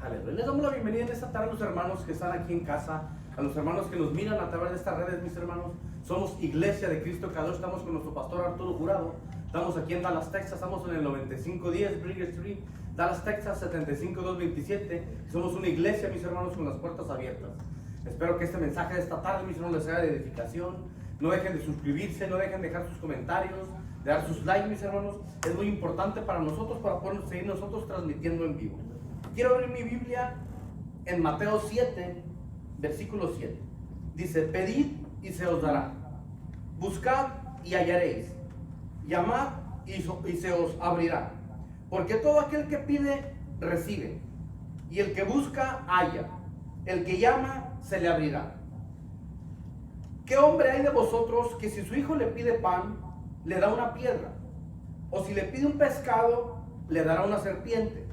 Aleluya. Les damos la bienvenida en esta tarde a los hermanos que están aquí en casa, a los hermanos que nos miran a través de estas redes, mis hermanos. Somos Iglesia de Cristo Cada. Estamos con nuestro pastor Arturo Jurado. Estamos aquí en Dallas, Texas. Estamos en el 9510 Bridge Street, Dallas, Texas, 75227. Somos una iglesia, mis hermanos, con las puertas abiertas. Espero que este mensaje de esta tarde, mis hermanos, les sea de edificación. No dejen de suscribirse, no dejen de dejar sus comentarios, de dar sus likes, mis hermanos. Es muy importante para nosotros, para poder seguir nosotros transmitiendo en vivo. Quiero abrir mi Biblia en Mateo 7, versículo 7. Dice: pedid y se os dará, buscad y hallaréis, llamad y se os abrirá. Porque todo aquel que pide, recibe, y el que busca, halla, el que llama, se le abrirá. ¿Qué hombre hay de vosotros que si su hijo le pide pan, le da una piedra? O si le pide un pescado, le dará una serpiente?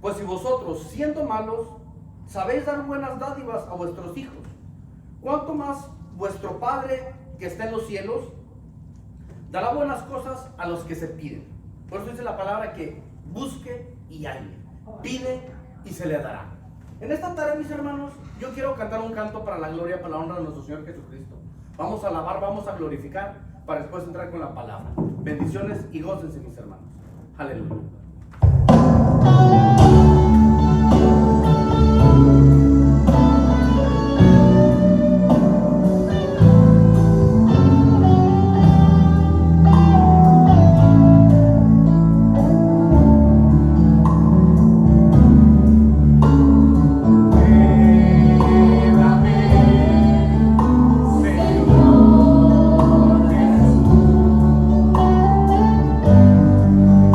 Pues si vosotros, siendo malos, sabéis dar buenas dádivas a vuestros hijos, ¿cuánto más vuestro Padre que está en los cielos dará buenas cosas a los que se piden? Por eso dice la palabra que busque y halle, pide y se le dará. En esta tarde, mis hermanos, yo quiero cantar un canto para la gloria, para la honra de nuestro Señor Jesucristo. Vamos a alabar, vamos a glorificar, para después entrar con la palabra. Bendiciones y gócense, mis hermanos. Aleluya.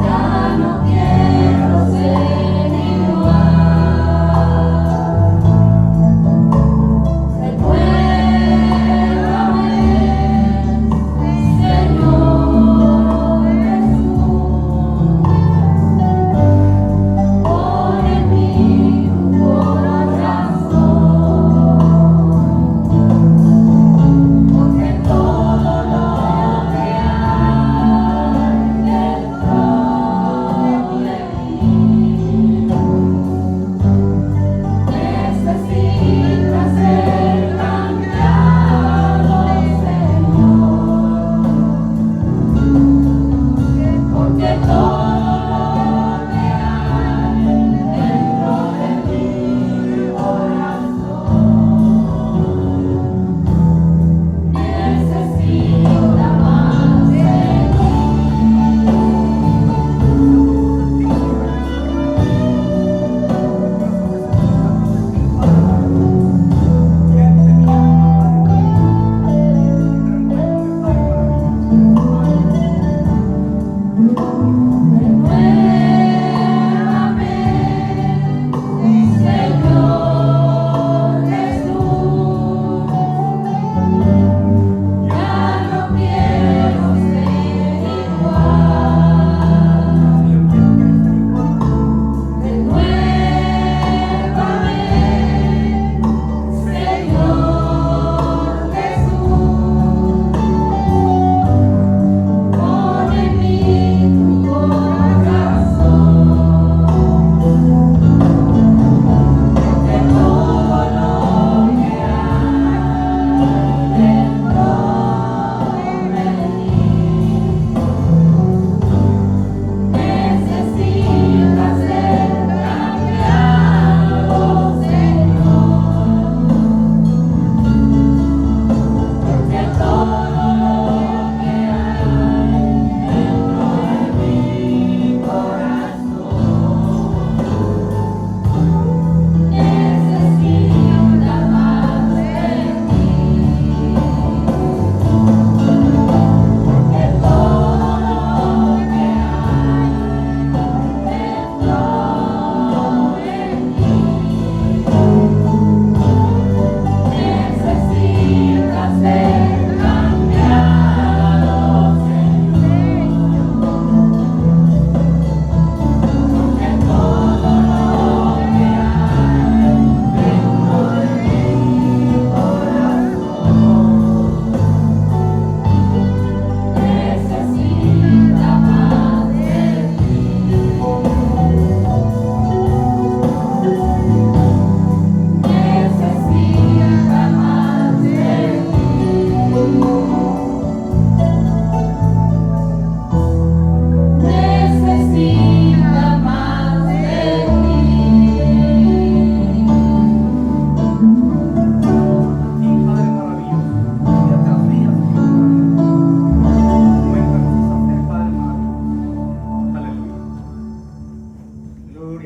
Ya no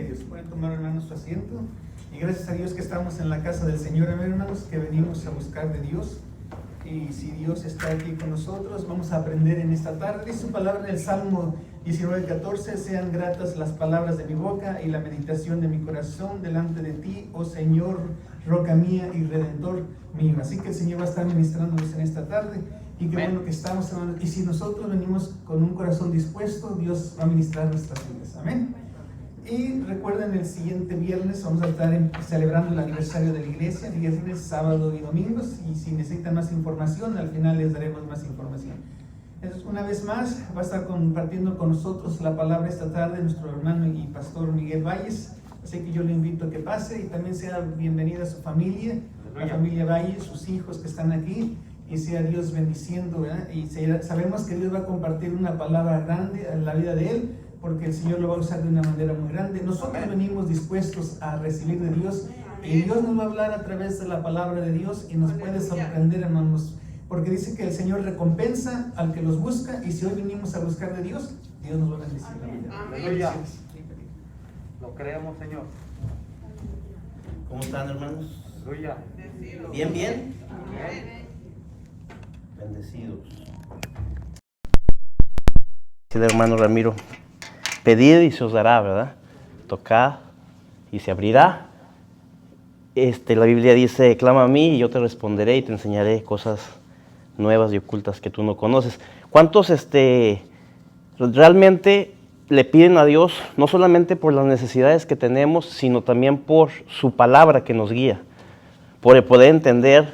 Dios. Pueden tomar, hermanos, su asiento. Y gracias a Dios que estamos en la casa del Señor, hermanos, que venimos a buscar de Dios. Y si Dios está aquí con nosotros, vamos a aprender en esta tarde. Dice su palabra en el Salmo 19:14: sean gratas las palabras de mi boca y la meditación de mi corazón delante de ti, oh Señor, roca mía y redentor mío. Así que el Señor va a estar ministrándonos en esta tarde. Y qué bueno que estamos, hermanos. Y si nosotros venimos con un corazón dispuesto, Dios va a ministrar nuestras vidas. Amén. Y recuerden, el siguiente viernes vamos a estar celebrando el aniversario de la iglesia, viernes, sábado y domingos. Y si necesitan más información, al final les daremos más información. Entonces, una vez más, va a estar compartiendo con nosotros la palabra esta tarde nuestro hermano y pastor Miguel Valles. Así que yo le invito a que pase y también sea bienvenida a su familia, la familia Valles, sus hijos que están aquí. Y sea Dios bendiciendo, ¿verdad? Y sabemos que Dios va a compartir una palabra grande en la vida de él, porque el Señor lo va a usar de una manera muy grande. Nosotros venimos dispuestos a recibir de Dios, y Dios nos va a hablar a través de la palabra de Dios y nos puede sorprender, hermanos, porque dice que el Señor recompensa al que los busca, y si hoy venimos a buscar de Dios, Dios nos va a bendecir. Aleluya. Lo creemos, Señor. ¿Cómo están, hermanos? Aleluya. ¿Bien, bien? Bendecidos. Dice el hermano Ramiro: pedid y se os dará, ¿verdad? Tocad y se abrirá. La Biblia dice: clama a mí y yo te responderé y te enseñaré cosas nuevas y ocultas que tú no conoces. ¿Cuántos realmente le piden a Dios, no solamente por las necesidades que tenemos, sino también por su palabra que nos guía, por poder entender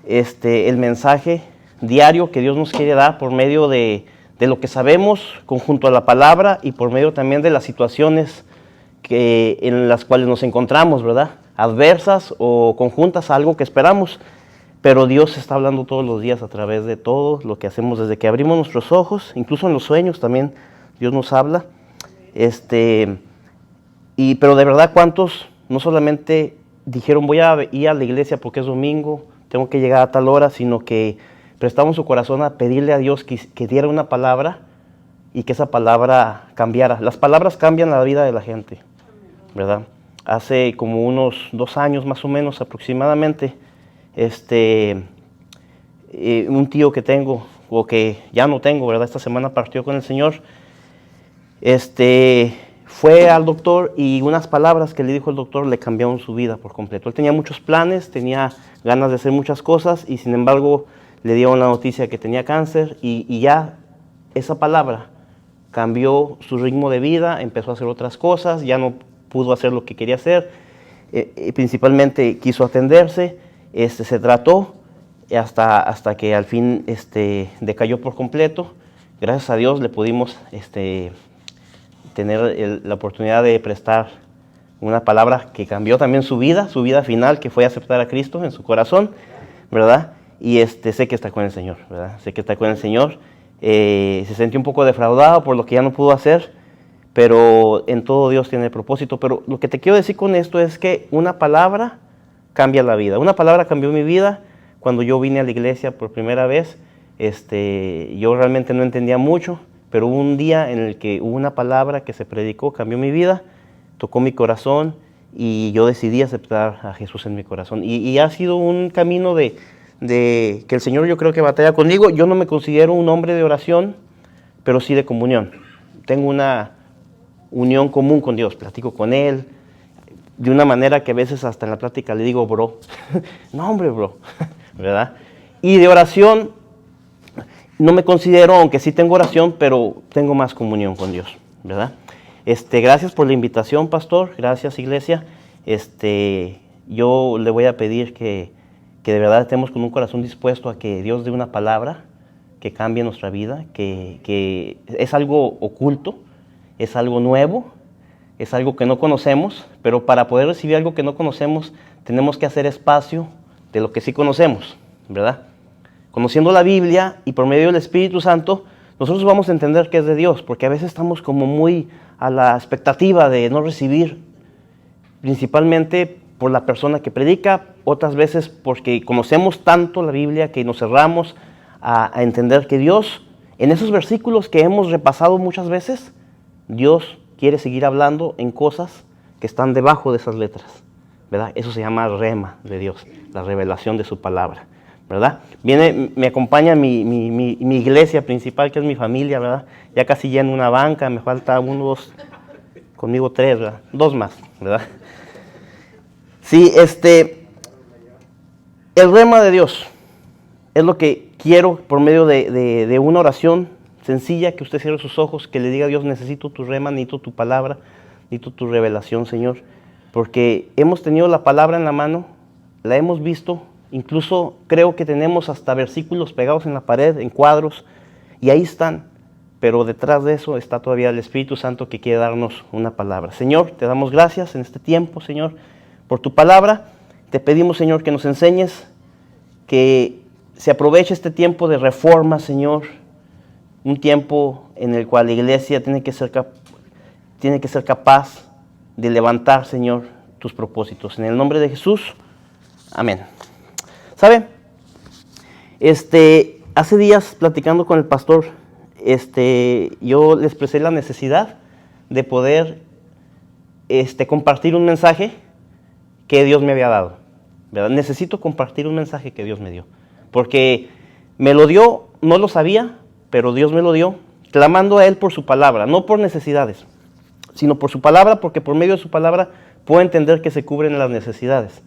el mensaje diario que Dios nos quiere dar por medio de lo que sabemos conjunto a la palabra, y por medio también de las situaciones en las cuales nos encontramos, ¿verdad? Adversas o conjuntas a algo que esperamos. Pero Dios está hablando todos los días a través de todo lo que hacemos desde que abrimos nuestros ojos, incluso en los sueños también Dios nos habla. Pero de verdad, ¿cuántos no solamente dijeron voy a ir a la iglesia porque es domingo, tengo que llegar a tal hora, sino que prestamos su corazón a pedirle a Dios que diera una palabra y que esa palabra cambiara? Las palabras cambian la vida de la gente, ¿verdad? Hace como unos 2 años más o menos aproximadamente, un tío que tengo, o que ya no tengo, ¿verdad? Esta semana partió con el Señor. Fue al doctor y unas palabras que le dijo el doctor le cambiaron su vida por completo. Él tenía muchos planes, tenía ganas de hacer muchas cosas, y sin embargo le dieron la noticia que tenía cáncer, y ya esa palabra cambió su ritmo de vida, empezó a hacer otras cosas, ya no pudo hacer lo que quería hacer, principalmente quiso atenderse, se trató hasta que al fin decayó por completo. Gracias a Dios le pudimos tener la oportunidad de prestar una palabra que cambió también su vida final, que fue aceptar a Cristo en su corazón, ¿verdad? Y sé que está con el Señor, ¿verdad? Sé que está con el Señor. Se sintió un poco defraudado por lo que ya no pudo hacer, pero en todo Dios tiene propósito. Pero lo que te quiero decir con esto es que una palabra cambia la vida. Una palabra cambió mi vida cuando yo vine a la iglesia por primera vez. Yo realmente no entendía mucho, pero hubo un día en el que hubo una palabra que se predicó, cambió mi vida, tocó mi corazón, y yo decidí aceptar a Jesús en mi corazón. Y ha sido un camino de que el Señor, yo creo que batalla conmigo. Yo no me considero un hombre de oración, pero sí de comunión. Tengo una unión común con Dios, platico con Él de una manera que a veces hasta en la plática le digo bro. No, hombre, bro, ¿verdad? Y de oración no me considero, aunque sí tengo oración, pero tengo más comunión con Dios, ¿verdad? Gracias por la invitación, pastor. Gracias, iglesia. Yo le voy a pedir que de verdad estemos con un corazón dispuesto a que Dios dé una palabra que cambie nuestra vida, que es algo oculto, es algo nuevo, es algo que no conocemos, pero para poder recibir algo que no conocemos, tenemos que hacer espacio de lo que sí conocemos, ¿verdad? Conociendo la Biblia y por medio del Espíritu Santo, nosotros vamos a entender que es de Dios, porque a veces estamos como muy a la expectativa de no recibir, principalmente por la persona que predica, otras veces porque conocemos tanto la Biblia que nos cerramos a entender que Dios, en esos versículos que hemos repasado muchas veces, Dios quiere seguir hablando en cosas que están debajo de esas letras, ¿verdad? Eso se llama rema de Dios, la revelación de su palabra, ¿verdad? Me acompaña mi iglesia principal, que es mi familia, ¿verdad? Ya casi lleno una banca, me falta uno, dos, conmigo 3, ¿verdad? 2 más, ¿verdad? Sí, el rema de Dios es lo que quiero por medio de una oración sencilla, que usted cierre sus ojos, que le diga a Dios: necesito tu rema, necesito tu palabra, necesito tu revelación, Señor, porque hemos tenido la palabra en la mano, la hemos visto, incluso creo que tenemos hasta versículos pegados en la pared, en cuadros, y ahí están, pero detrás de eso está todavía el Espíritu Santo que quiere darnos una palabra. Señor, te damos gracias en este tiempo, Señor, por tu palabra. Te pedimos, Señor, que nos enseñes, que se aproveche este tiempo de reforma, Señor, un tiempo en el cual la iglesia tiene que ser capaz de levantar, Señor, tus propósitos. En el nombre de Jesús, amén. ¿Sabe? Hace días, platicando con el pastor, yo le expresé la necesidad de poder compartir un mensaje que Dios me había dado, ¿verdad? Necesito compartir un mensaje que Dios me dio, porque me lo dio, no lo sabía, pero Dios me lo dio, clamando a Él por su palabra, no por necesidades, sino por su palabra, porque por medio de su palabra puedo entender que se cubren las necesidades.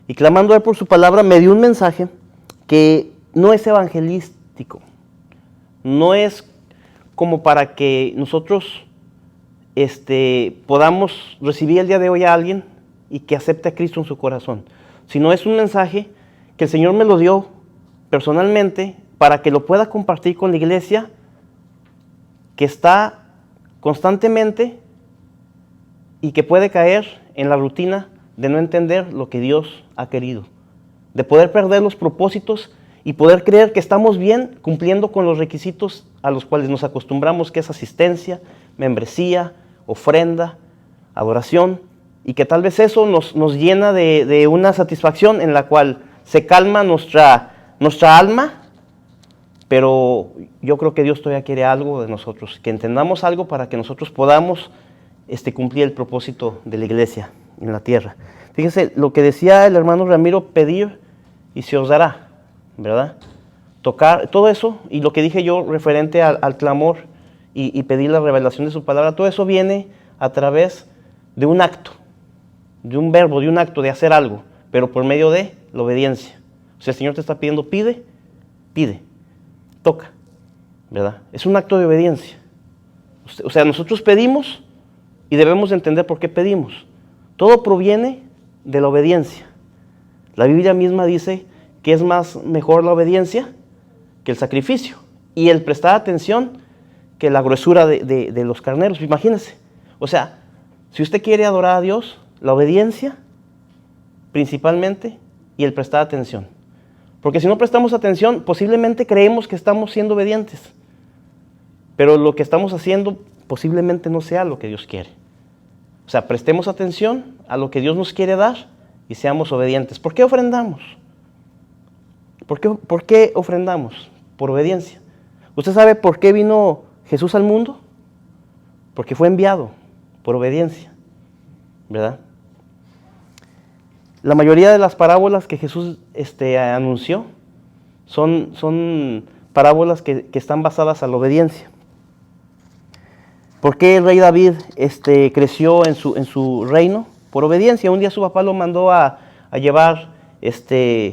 Y clamando a Él por su palabra, me dio un mensaje que no es evangelístico, no es como para que nosotros podamos recibir el día de hoy a alguien y que acepte a Cristo en su corazón, sino es un mensaje que el Señor me lo dio personalmente para que lo pueda compartir con la iglesia, que está constantemente y que puede caer en la rutina de no entender lo que Dios ha querido, de poder perder los propósitos y poder creer que estamos bien cumpliendo con los requisitos a los cuales nos acostumbramos, que es asistencia, membresía, ofrenda, adoración, y que tal vez eso nos llena de una satisfacción en la cual se calma nuestra alma, pero yo creo que Dios todavía quiere algo de nosotros, que entendamos algo para que nosotros podamos cumplir el propósito de la iglesia en la tierra. Fíjense lo que decía el hermano Ramiro: pedir y se os dará, ¿verdad? Tocar, todo eso, y lo que dije yo referente al clamor y pedir la revelación de su palabra, todo eso viene a través de un acto, de un verbo, de un acto, de hacer algo, pero por medio de la obediencia. O sea, el Señor te está pidiendo: pide, toca, ¿verdad? Es un acto de obediencia. O sea, nosotros pedimos y debemos entender por qué pedimos. Todo proviene de la obediencia. La Biblia misma dice que es mejor la obediencia que el sacrificio, y el prestar atención que la gruesura de los carneros. Imagínense. O sea, si usted quiere adorar a Dios, la obediencia principalmente y el prestar atención. Porque si no prestamos atención, posiblemente creemos que estamos siendo obedientes, pero lo que estamos haciendo posiblemente no sea lo que Dios quiere. O sea, prestemos atención a lo que Dios nos quiere dar y seamos obedientes. ¿Por qué ofrendamos? ¿Por qué ofrendamos? Por obediencia. ¿Usted sabe por qué vino Jesús al mundo? Porque fue enviado por obediencia, ¿verdad? La mayoría de las parábolas que Jesús anunció son parábolas que están basadas a la obediencia. ¿Por qué el rey David creció en su reino? Por obediencia. Un día su papá lo mandó a llevar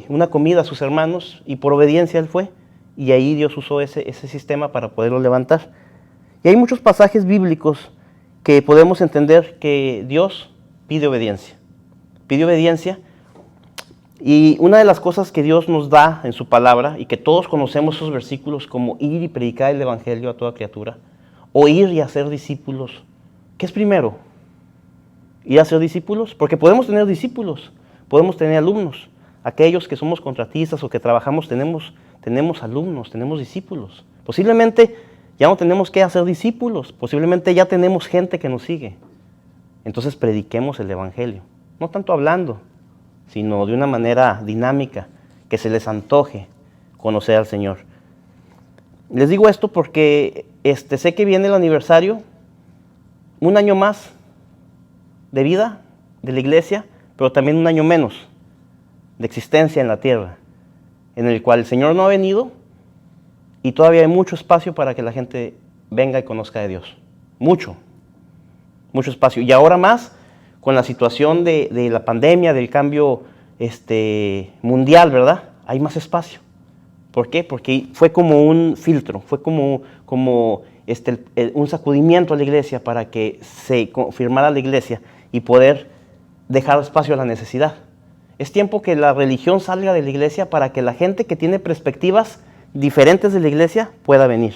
una comida a sus hermanos, y por obediencia él fue, y ahí Dios usó ese sistema para poderlo levantar. Y hay muchos pasajes bíblicos que podemos entender que Dios pide obediencia. Pide obediencia, y una de las cosas que Dios nos da en su palabra, y que todos conocemos esos versículos como ir y predicar el evangelio a toda criatura, o ir y hacer discípulos. ¿Qué es primero? ¿Ir a hacer discípulos? Porque podemos tener discípulos, podemos tener alumnos. Aquellos que somos contratistas o que trabajamos tenemos alumnos, tenemos discípulos. Posiblemente ya no tenemos que hacer discípulos, posiblemente ya tenemos gente que nos sigue. Entonces prediquemos el evangelio, no tanto hablando, sino de una manera dinámica, que se les antoje conocer al Señor. Les digo esto porque sé que viene el aniversario, un año más de vida de la iglesia, pero también un año menos de existencia en la tierra, en el cual el Señor no ha venido y todavía hay mucho espacio para que la gente venga y conozca de Dios. Mucho espacio. Y ahora más, con la situación de la pandemia, del cambio mundial, ¿verdad? Hay más espacio. ¿Por qué? Porque fue como un filtro, fue como un sacudimiento a la iglesia para que se confirmara la iglesia y poder dejar espacio a la necesidad. Es tiempo que la religión salga de la iglesia para que la gente que tiene perspectivas diferentes de la iglesia pueda venir.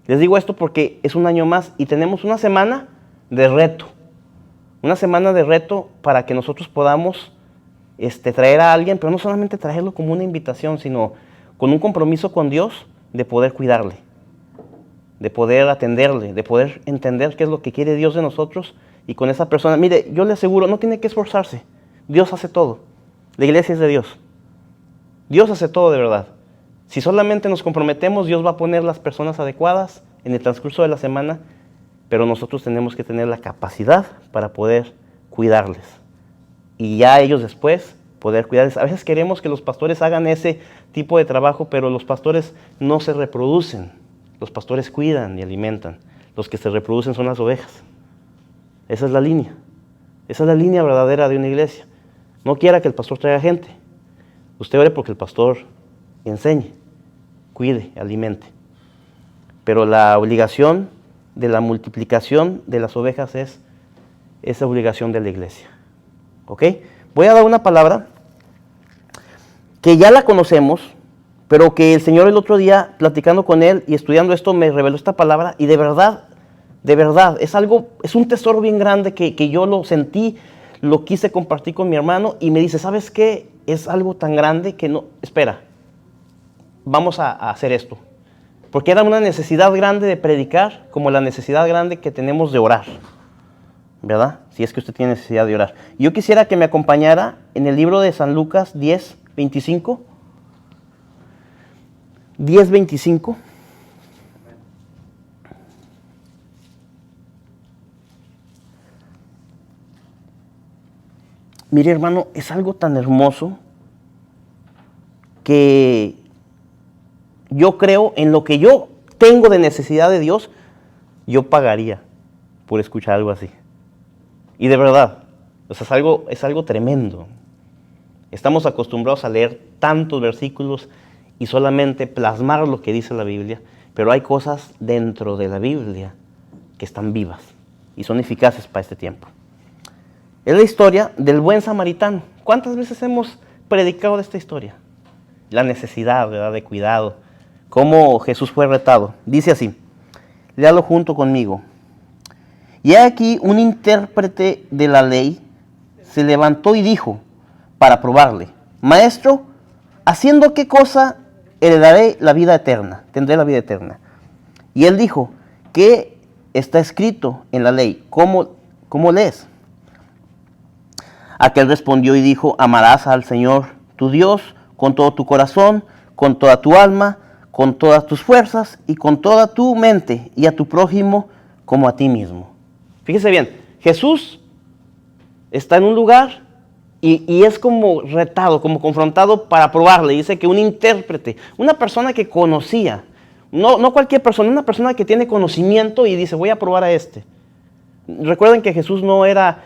Les digo esto porque es un año más y tenemos una semana de reto. Una semana de reto para que nosotros podamos traer a alguien, pero no solamente traerlo como una invitación, sino con un compromiso con Dios de poder cuidarle, de poder atenderle, de poder entender qué es lo que quiere Dios de nosotros y con esa persona. Mire, yo le aseguro, no tiene que esforzarse. Dios hace todo. La iglesia es de Dios. Dios hace todo de verdad. Si solamente nos comprometemos, Dios va a poner las personas adecuadas en el transcurso de la semana, pero nosotros tenemos que tener la capacidad para poder cuidarles. Y ya ellos después poder cuidarles. A veces queremos que los pastores hagan ese tipo de trabajo, pero los pastores no se reproducen. Los pastores cuidan y alimentan. Los que se reproducen son las ovejas. Esa es la línea. Esa es la línea verdadera de una iglesia. No quiera que el pastor traiga gente. Usted ore porque el pastor enseñe, cuide, alimente. Pero la obligación de la multiplicación de las ovejas es esa obligación de la iglesia. ¿Ok? Voy a dar una palabra que ya la conocemos, pero que el Señor el otro día, platicando con Él y estudiando esto, me reveló esta palabra y de verdad, es un tesoro bien grande que yo lo sentí, lo quise compartir con mi hermano y me dice, ¿sabes qué? Es algo tan grande que no, espera, vamos a hacer esto. Porque era una necesidad grande de predicar, como la necesidad grande que tenemos de orar, ¿verdad? Si es que usted tiene necesidad de orar. Yo quisiera que me acompañara en el libro de San Lucas 10:25. 10:25. Mire, hermano, es algo tan hermoso que yo creo en lo que yo tengo de necesidad de Dios, yo pagaría por escuchar algo así. Y de verdad, o sea, es algo tremendo. Estamos acostumbrados a leer tantos versículos y solamente plasmar lo que dice la Biblia, pero hay cosas dentro de la Biblia que están vivas y son eficaces para este tiempo. Es la historia del buen samaritano. ¿Cuántas veces hemos predicado de esta historia? La necesidad, ¿verdad?, de cuidado. Cómo Jesús fue retado. Dice así, léalo junto conmigo. Y aquí un intérprete de la ley se levantó y dijo, para probarle, Maestro, ¿haciendo qué cosa heredaré la vida eterna? Tendré la vida eterna. Y él dijo, ¿qué está escrito en la ley? ¿Cómo lees? Aquel respondió y dijo, amarás al Señor tu Dios con todo tu corazón, con toda tu alma, con todas tus fuerzas y con toda tu mente, y a tu prójimo como a ti mismo. Fíjese bien, Jesús está en un lugar y es como retado, como confrontado para probarle. Dice que un intérprete, una persona que conocía, no cualquier persona, una persona que tiene conocimiento y dice, voy a probar a este. Recuerden que Jesús no era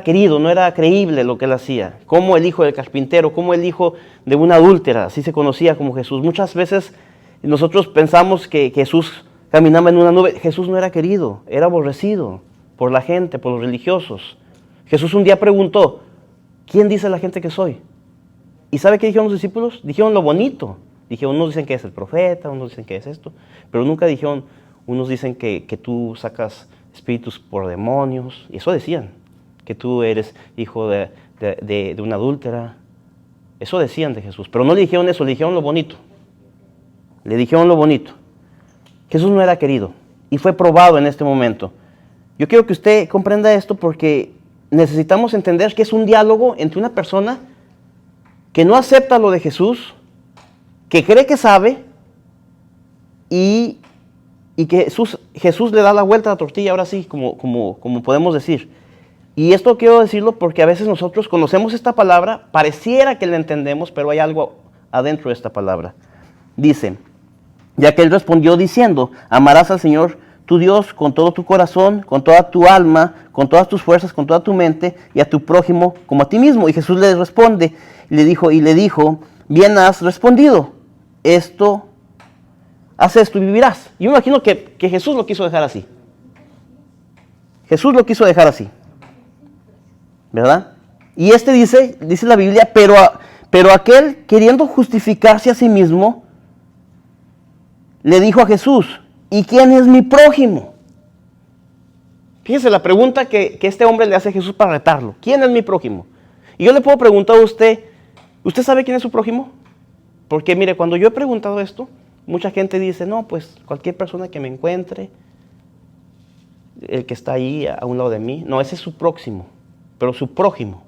querido, no era creíble lo que él hacía. Como el hijo del carpintero, como el hijo de una adúltera, así se conocía como Jesús. Muchas veces nosotros pensamos que Jesús caminaba en una nube. Jesús no era querido, era aborrecido por la gente, por los religiosos. Jesús un día preguntó, ¿quién dice la gente que soy? ¿Y sabe qué dijeron los discípulos? Dijeron lo bonito. Dijeron, unos dicen que es el profeta, unos dicen que es esto, pero nunca dijeron, unos dicen que tú sacas espíritus por demonios, y eso decían, que tú eres hijo de una adúltera. Eso decían de Jesús, pero no le dijeron eso, le dijeron lo bonito. Le dijeron lo bonito. Jesús no era querido y fue probado en este momento. Yo quiero que usted comprenda esto porque necesitamos entender que es un diálogo entre una persona que no acepta lo de Jesús, que cree que sabe y que Jesús le da la vuelta a la tortilla, ahora sí, como podemos decir. Y esto quiero decirlo porque a veces nosotros conocemos esta palabra, pareciera que la entendemos, pero hay algo adentro de esta palabra. Dice, ya que él respondió diciendo, amarás al Señor tu Dios con todo tu corazón, con toda tu alma, con todas tus fuerzas, con toda tu mente, y a tu prójimo como a ti mismo. Y Jesús le responde, y le dijo, bien has respondido, haz esto y vivirás. Yo me imagino que Jesús lo quiso dejar así. Jesús lo quiso dejar así, ¿verdad? Y dice la Biblia, pero aquel queriendo justificarse a sí mismo, le dijo a Jesús, ¿y quién es mi prójimo? Fíjese la pregunta que este hombre le hace a Jesús para retarlo. ¿Quién es mi prójimo? Y yo le puedo preguntar a ¿usted sabe quién es su prójimo? Porque mire, cuando yo he preguntado esto, mucha gente dice, no, pues cualquier persona que me encuentre, el que está ahí a un lado de mí, no, ese es su próximo, pero su prójimo,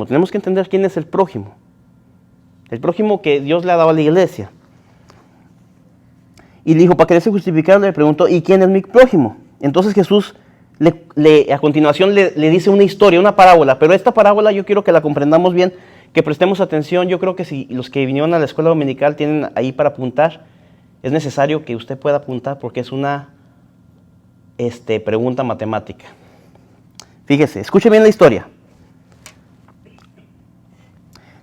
tenemos que entender quién es el prójimo que Dios le ha dado a la iglesia. Y le dijo, para quererse justificar, le preguntó, ¿y quién es mi prójimo? Entonces Jesús a continuación le dice una historia, una parábola, pero esta parábola yo quiero que la comprendamos bien, que prestemos atención. Yo creo que si los que vinieron a la escuela dominical tienen ahí para apuntar, es necesario que usted pueda apuntar porque es una pregunta matemática. Fíjese, escuche bien la historia.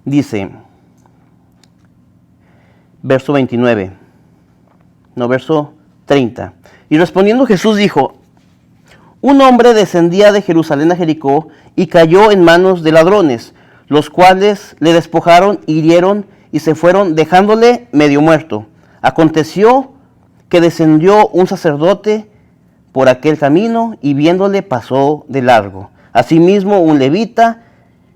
Dice, verso 30. Y respondiendo Jesús dijo, un hombre descendía de Jerusalén a Jericó y cayó en manos de ladrones, los cuales le despojaron, hirieron y se fueron dejándole medio muerto. Aconteció que descendió un sacerdote por aquel camino y viéndole pasó de largo. Asimismo un levita,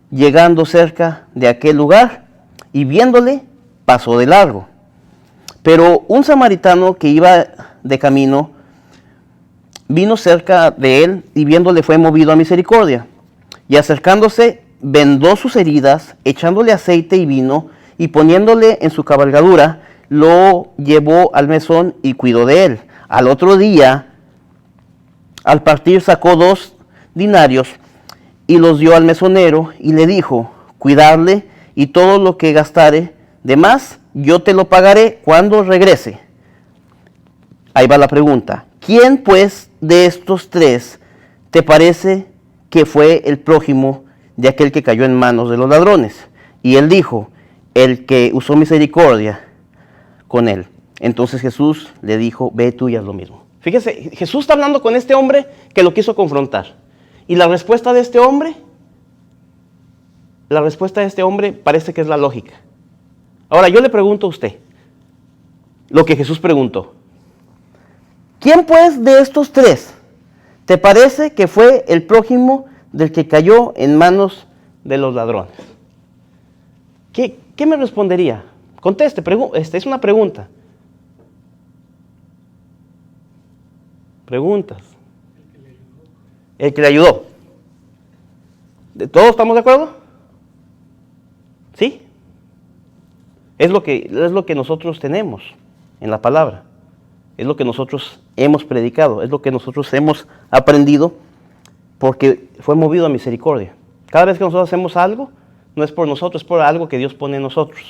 llegando cerca de aquel lugar y viéndole pasó de largo. Pero un samaritano que iba de camino vino cerca de él y viéndole fue movido a misericordia. Y acercándose vendó sus heridas, echándole aceite y vino y poniéndole en su cabalgadura, lo llevó al mesón y cuidó de él. Al otro día, al partir sacó 2 dinarios y los dio al mesonero y le dijo, cuidarle y todo lo que gastare de más, yo te lo pagaré cuando regrese. Ahí va la pregunta. ¿Quién pues de estos 3 te parece que fue el prójimo de aquel que cayó en manos de los ladrones? Y él dijo, el que usó misericordia con él. Entonces Jesús le dijo, ve tú y haz lo mismo. Fíjese, Jesús está hablando con este hombre que lo quiso confrontar. Y la respuesta de este hombre parece que es la lógica. Ahora yo le pregunto a usted lo que Jesús preguntó. ¿Quién pues de estos 3 te parece que fue el prójimo del que cayó en manos de los ladrones? ¿Qué me respondería? Conteste, es una pregunta. Preguntas. El que le ayudó. ¿Todos estamos de acuerdo? ¿Sí? Es lo que nosotros tenemos en la palabra. Es lo que nosotros hemos predicado. Es lo que nosotros hemos aprendido porque fue movido a misericordia. Cada vez que nosotros hacemos algo, no es por nosotros, es por algo que Dios pone en nosotros.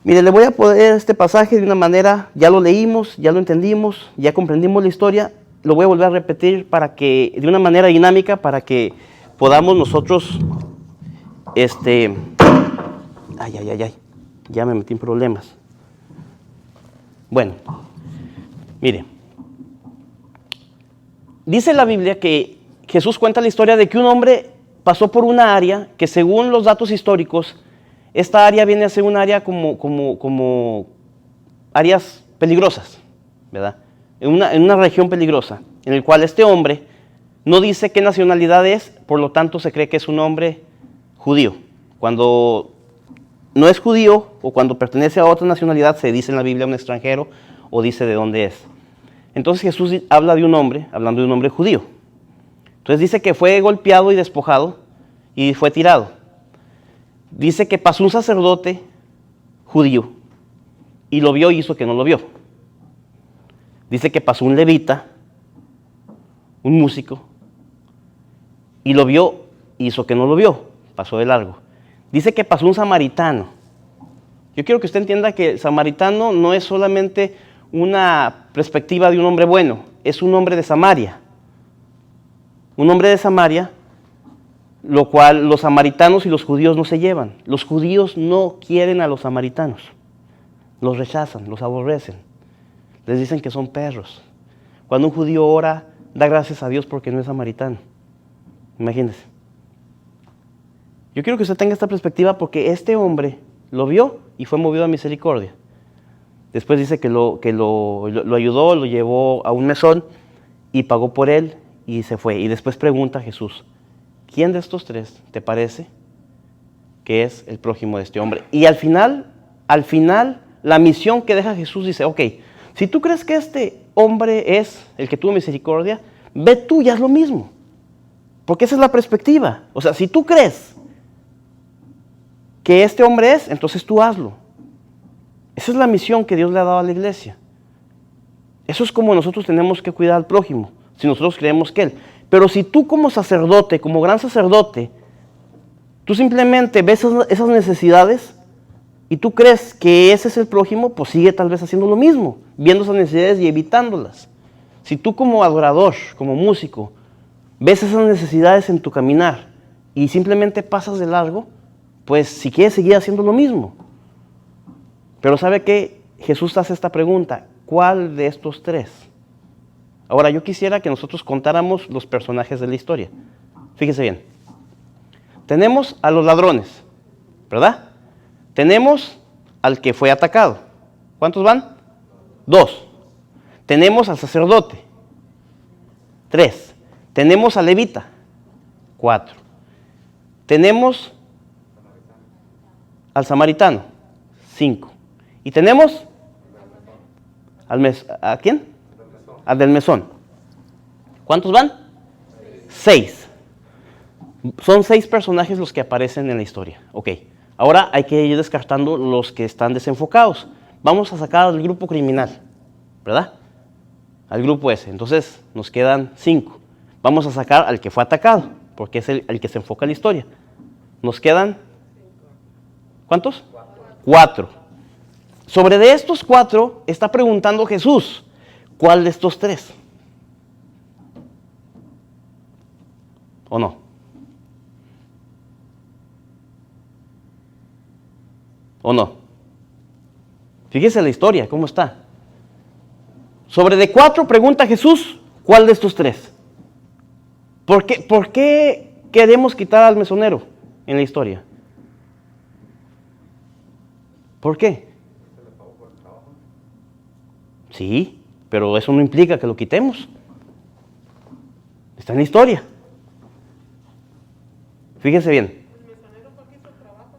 Mire, le voy a poner este pasaje de una manera, ya lo leímos, ya lo entendimos, ya comprendimos la historia, lo voy a volver a repetir de una manera dinámica para que podamos nosotros, ya me metí en problemas. Bueno, mire, dice la Biblia que Jesús cuenta la historia de que un hombre pasó por una área que según los datos históricos, esta área viene a ser un área como áreas peligrosas, ¿verdad? En una región peligrosa, en el cual este hombre no dice qué nacionalidad es, por lo tanto se cree que es un hombre judío. Cuando no es judío o cuando pertenece a otra nacionalidad, se dice en la Biblia un extranjero o dice de dónde es. Entonces Jesús habla de un hombre, hablando de un hombre judío. Entonces dice que fue golpeado y despojado y fue tirado. Dice que pasó un sacerdote judío y lo vio y hizo que no lo vio. Dice que pasó un levita, un músico, y lo vio, hizo que no lo vio, pasó de largo. Dice que pasó un samaritano. Yo quiero que usted entienda que el samaritano no es solamente una perspectiva de un hombre bueno, es un hombre de Samaria. Un hombre de Samaria, lo cual los samaritanos y los judíos no se llevan. Los judíos no quieren a los samaritanos. Los rechazan, los aborrecen. Les dicen que son perros. Cuando un judío ora, da gracias a Dios porque no es samaritano. Imagínense. Yo quiero que usted tenga esta perspectiva porque este hombre lo vio y fue movido a misericordia. Después dice que lo ayudó, lo llevó a un mesón y pagó por él y se fue. Y después pregunta a Jesús, ¿quién de estos tres te parece que es el prójimo de este hombre? Y al final, la misión que deja Jesús dice, ok, si tú crees que este hombre es el que tuvo misericordia, ve tú y haz lo mismo. Porque esa es la perspectiva. O sea, si tú crees que este hombre es, entonces tú hazlo. Esa es la misión que Dios le ha dado a la iglesia. Eso es como nosotros tenemos que cuidar al prójimo, si nosotros creemos que Él. Pero si tú como sacerdote, como gran sacerdote, tú simplemente ves esas necesidades y tú crees que ese es el prójimo, pues sigue tal vez haciendo lo mismo, viendo esas necesidades y evitándolas. Si tú como adorador, como músico, ves esas necesidades en tu caminar y simplemente pasas de largo, pues si quieres seguir haciendo lo mismo. Pero ¿sabe qué? Jesús hace esta pregunta, ¿cuál de estos tres? Ahora, yo quisiera que nosotros contáramos los personajes de la historia. Fíjese bien. Tenemos a los ladrones, ¿verdad? Tenemos al que fue atacado. ¿Cuántos van? 2. Tenemos al sacerdote. 3. Tenemos al levita. 4. Tenemos al samaritano. 5. Y tenemos ¿a quién? Al del mesón. ¿Cuántos van? 6. Son 6 personajes los que aparecen en la historia. Ok. Ahora hay que ir descartando los que están desenfocados. Vamos a sacar al grupo criminal, ¿verdad? Al grupo ese. Entonces nos quedan 5. Vamos a sacar al que fue atacado, porque es el que se enfoca en la historia. Nos quedan, ¿cuántos? 4. Sobre de estos 4 está preguntando Jesús, ¿cuál de estos 3? ¿O no? ¿O no? Fíjese la historia, ¿cómo está? Sobre de 4 pregunta Jesús, ¿cuál de estos 3? ¿Por qué queremos quitar al mesonero en la historia? ¿Por qué? Sí, pero eso no implica que lo quitemos. Está en la historia. Fíjese bien. ¿El mesonero fue que hizo el trabajo?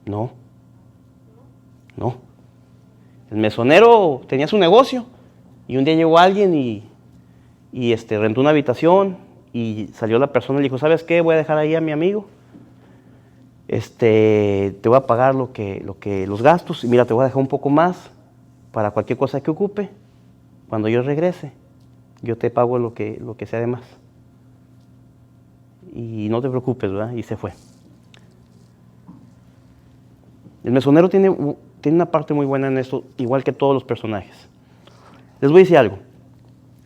No. El mesonero tenía su negocio y un día llegó alguien y rentó una habitación y salió la persona y le dijo, ¿sabes qué? Voy a dejar ahí a mi amigo. Te voy a pagar los gastos y mira, te voy a dejar un poco más para cualquier cosa que ocupe. Cuando yo regrese, yo te pago lo que sea de más. Y no te preocupes, ¿verdad? Y se fue. El mesonero tiene una parte muy buena en esto, igual que todos los personajes. Les voy a decir algo.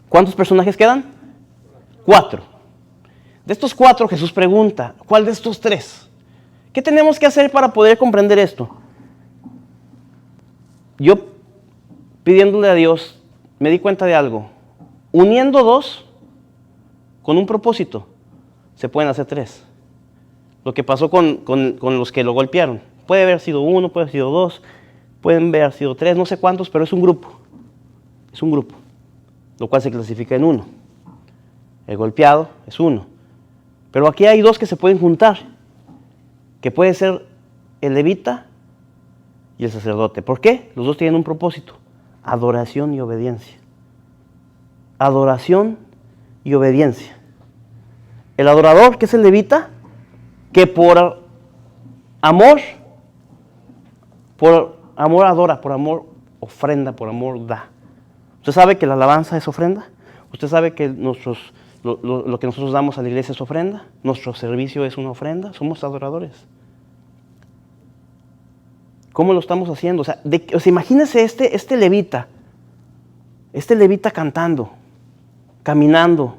¿Cuántos personajes quedan? 4. De estos 4, Jesús pregunta, ¿cuál de estos 3? ¿Qué tenemos que hacer para poder comprender esto? Yo, pidiéndole a Dios, me di cuenta de algo. Uniendo 2 con un propósito, se pueden hacer 3. Lo que pasó con los que lo golpearon. Puede haber sido 1, puede haber sido 2, pueden haber sido 3, no sé cuántos, pero es un grupo. Es un grupo, lo cual se clasifica en 1. El golpeado es 1. Pero aquí hay 2 que se pueden juntar, que puede ser el levita y el sacerdote. ¿Por qué? Los 2 tienen un propósito, adoración y obediencia. Adoración y obediencia. El adorador, que es el levita, que por amor adora, por amor ofrenda, por amor da. ¿Usted sabe que la alabanza es ofrenda? Usted sabe que lo que nosotros damos a la iglesia es ofrenda. Nuestro servicio es una ofrenda. Somos adoradores. ¿Cómo lo estamos haciendo? O sea, imagínese este levita cantando, caminando,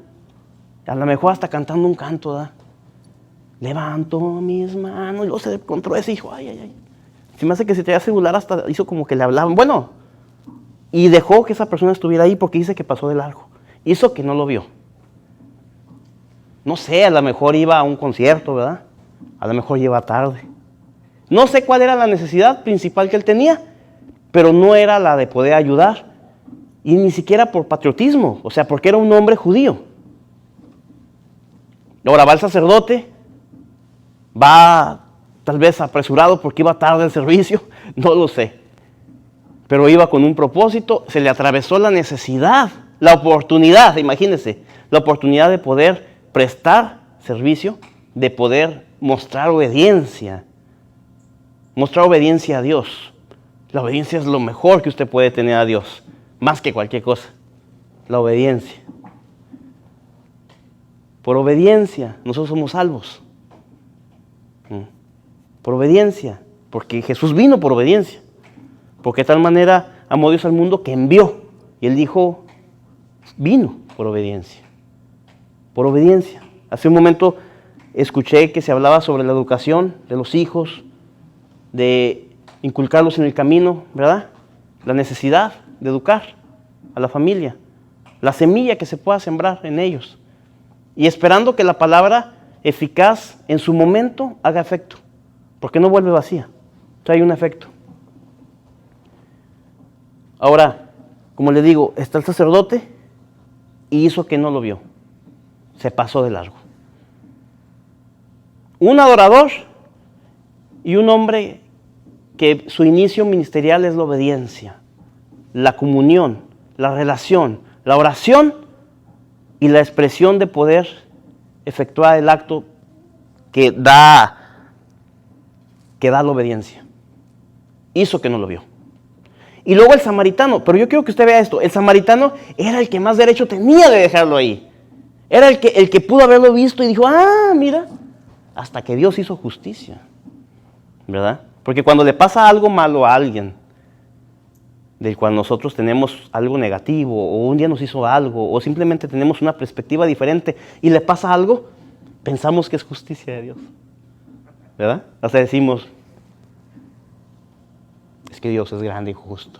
a lo mejor hasta cantando un canto, ¿da? Levanto mis manos, y luego se encontró ese hijo, ay. Se me hace que si traía celular hasta hizo como que le hablaban. Bueno, y dejó que esa persona estuviera ahí porque dice que pasó de largo. Hizo que no lo vio. No sé, a lo mejor iba a un concierto, ¿verdad? A lo mejor iba tarde. No sé cuál era la necesidad principal que él tenía, pero no era la de poder ayudar. Y ni siquiera por patriotismo, o sea, porque era un hombre judío. Ahora va el sacerdote, va tal vez apresurado porque iba tarde al servicio, no lo sé. Pero iba con un propósito, se le atravesó la necesidad, la oportunidad, imagínense, la oportunidad de poder prestar servicio, de poder mostrar obediencia a Dios. La obediencia es lo mejor que usted puede tener a Dios, más que cualquier cosa, la obediencia. Por obediencia, nosotros somos salvos. Por obediencia, porque Jesús vino por obediencia. Porque de tal manera amó Dios al mundo que envió. Y Él dijo, vino por obediencia. Por obediencia. Hace un momento escuché que se hablaba sobre la educación de los hijos, de inculcarlos en el camino, ¿verdad? La necesidad de educar a la familia. La semilla que se pueda sembrar en ellos. Y esperando que la palabra eficaz en su momento haga efecto. Porque no vuelve vacía. Trae un efecto. Ahora, como le digo, está el sacerdote y hizo que no lo vio. Se pasó de largo. Un adorador y un hombre que su inicio ministerial es la obediencia, la comunión, la relación, la oración y la expresión de poder efectuar el acto que da la obediencia. Hizo que no lo vio. Y luego el samaritano, pero yo quiero que usted vea esto, el samaritano era el que más derecho tenía de dejarlo ahí. Era el que pudo haberlo visto y dijo, mira, hasta que Dios hizo justicia, ¿verdad? Porque cuando le pasa algo malo a alguien, del cual nosotros tenemos algo negativo, o un día nos hizo algo, o simplemente tenemos una perspectiva diferente, y le pasa algo, pensamos que es justicia de Dios, ¿verdad? Hasta decimos, es que Dios es grande y justo,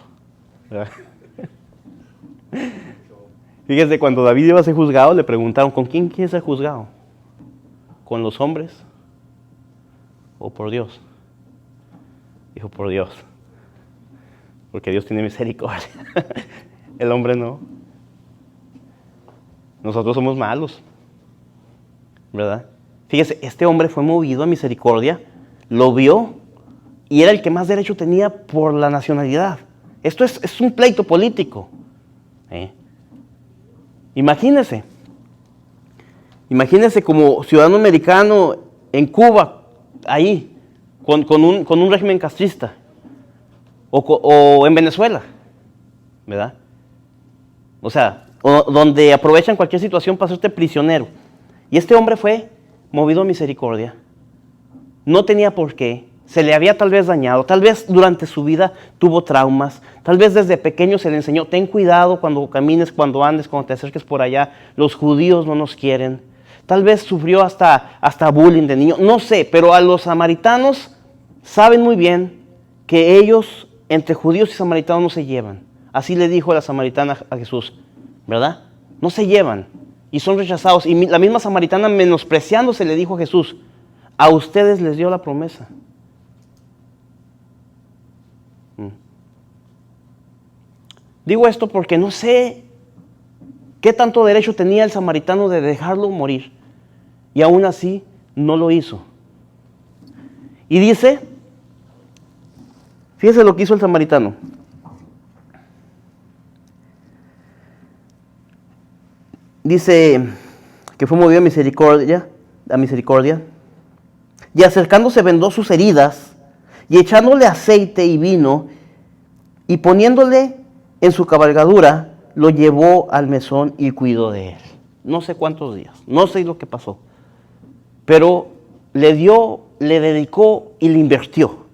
¿verdad? Fíjese, cuando David iba a ser juzgado, le preguntaron, ¿con quién quiere ser juzgado? ¿Con los hombres o por Dios? Dijo, por Dios. Porque Dios tiene misericordia. El hombre no. Nosotros somos malos, ¿verdad? Fíjese, este hombre fue movido a misericordia, lo vio y era el que más derecho tenía por la nacionalidad. Esto es un pleito político. Imagínese como ciudadano americano en Cuba, ahí, con un régimen castrista. O en Venezuela, ¿verdad? O sea, donde aprovechan cualquier situación para hacerte prisionero. Y este hombre fue movido a misericordia. No tenía por qué. Se le había tal vez dañado. Tal vez durante su vida tuvo traumas. Tal vez desde pequeño se le enseñó, ten cuidado cuando camines, cuando andes, cuando te acerques por allá. Los judíos no nos quieren. Tal vez sufrió hasta bullying de niño. No sé, pero a los samaritanos saben muy bien que ellos entre judíos y samaritanos no se llevan. Así le dijo la samaritana a Jesús, ¿verdad? No se llevan y son rechazados. Y la misma samaritana, menospreciándose, le dijo a Jesús, a ustedes les dio la promesa. Digo esto porque no sé qué tanto derecho tenía el samaritano de dejarlo morir. Y aún así no lo hizo. Y dice, fíjese lo que hizo el samaritano. Dice que fue movido a misericordia, y acercándose vendó sus heridas, y echándole aceite y vino, y poniéndole en su cabalgadura, lo llevó al mesón y cuidó de él. No sé cuántos días, no sé lo que pasó, pero le dio, le dedicó y le invirtió.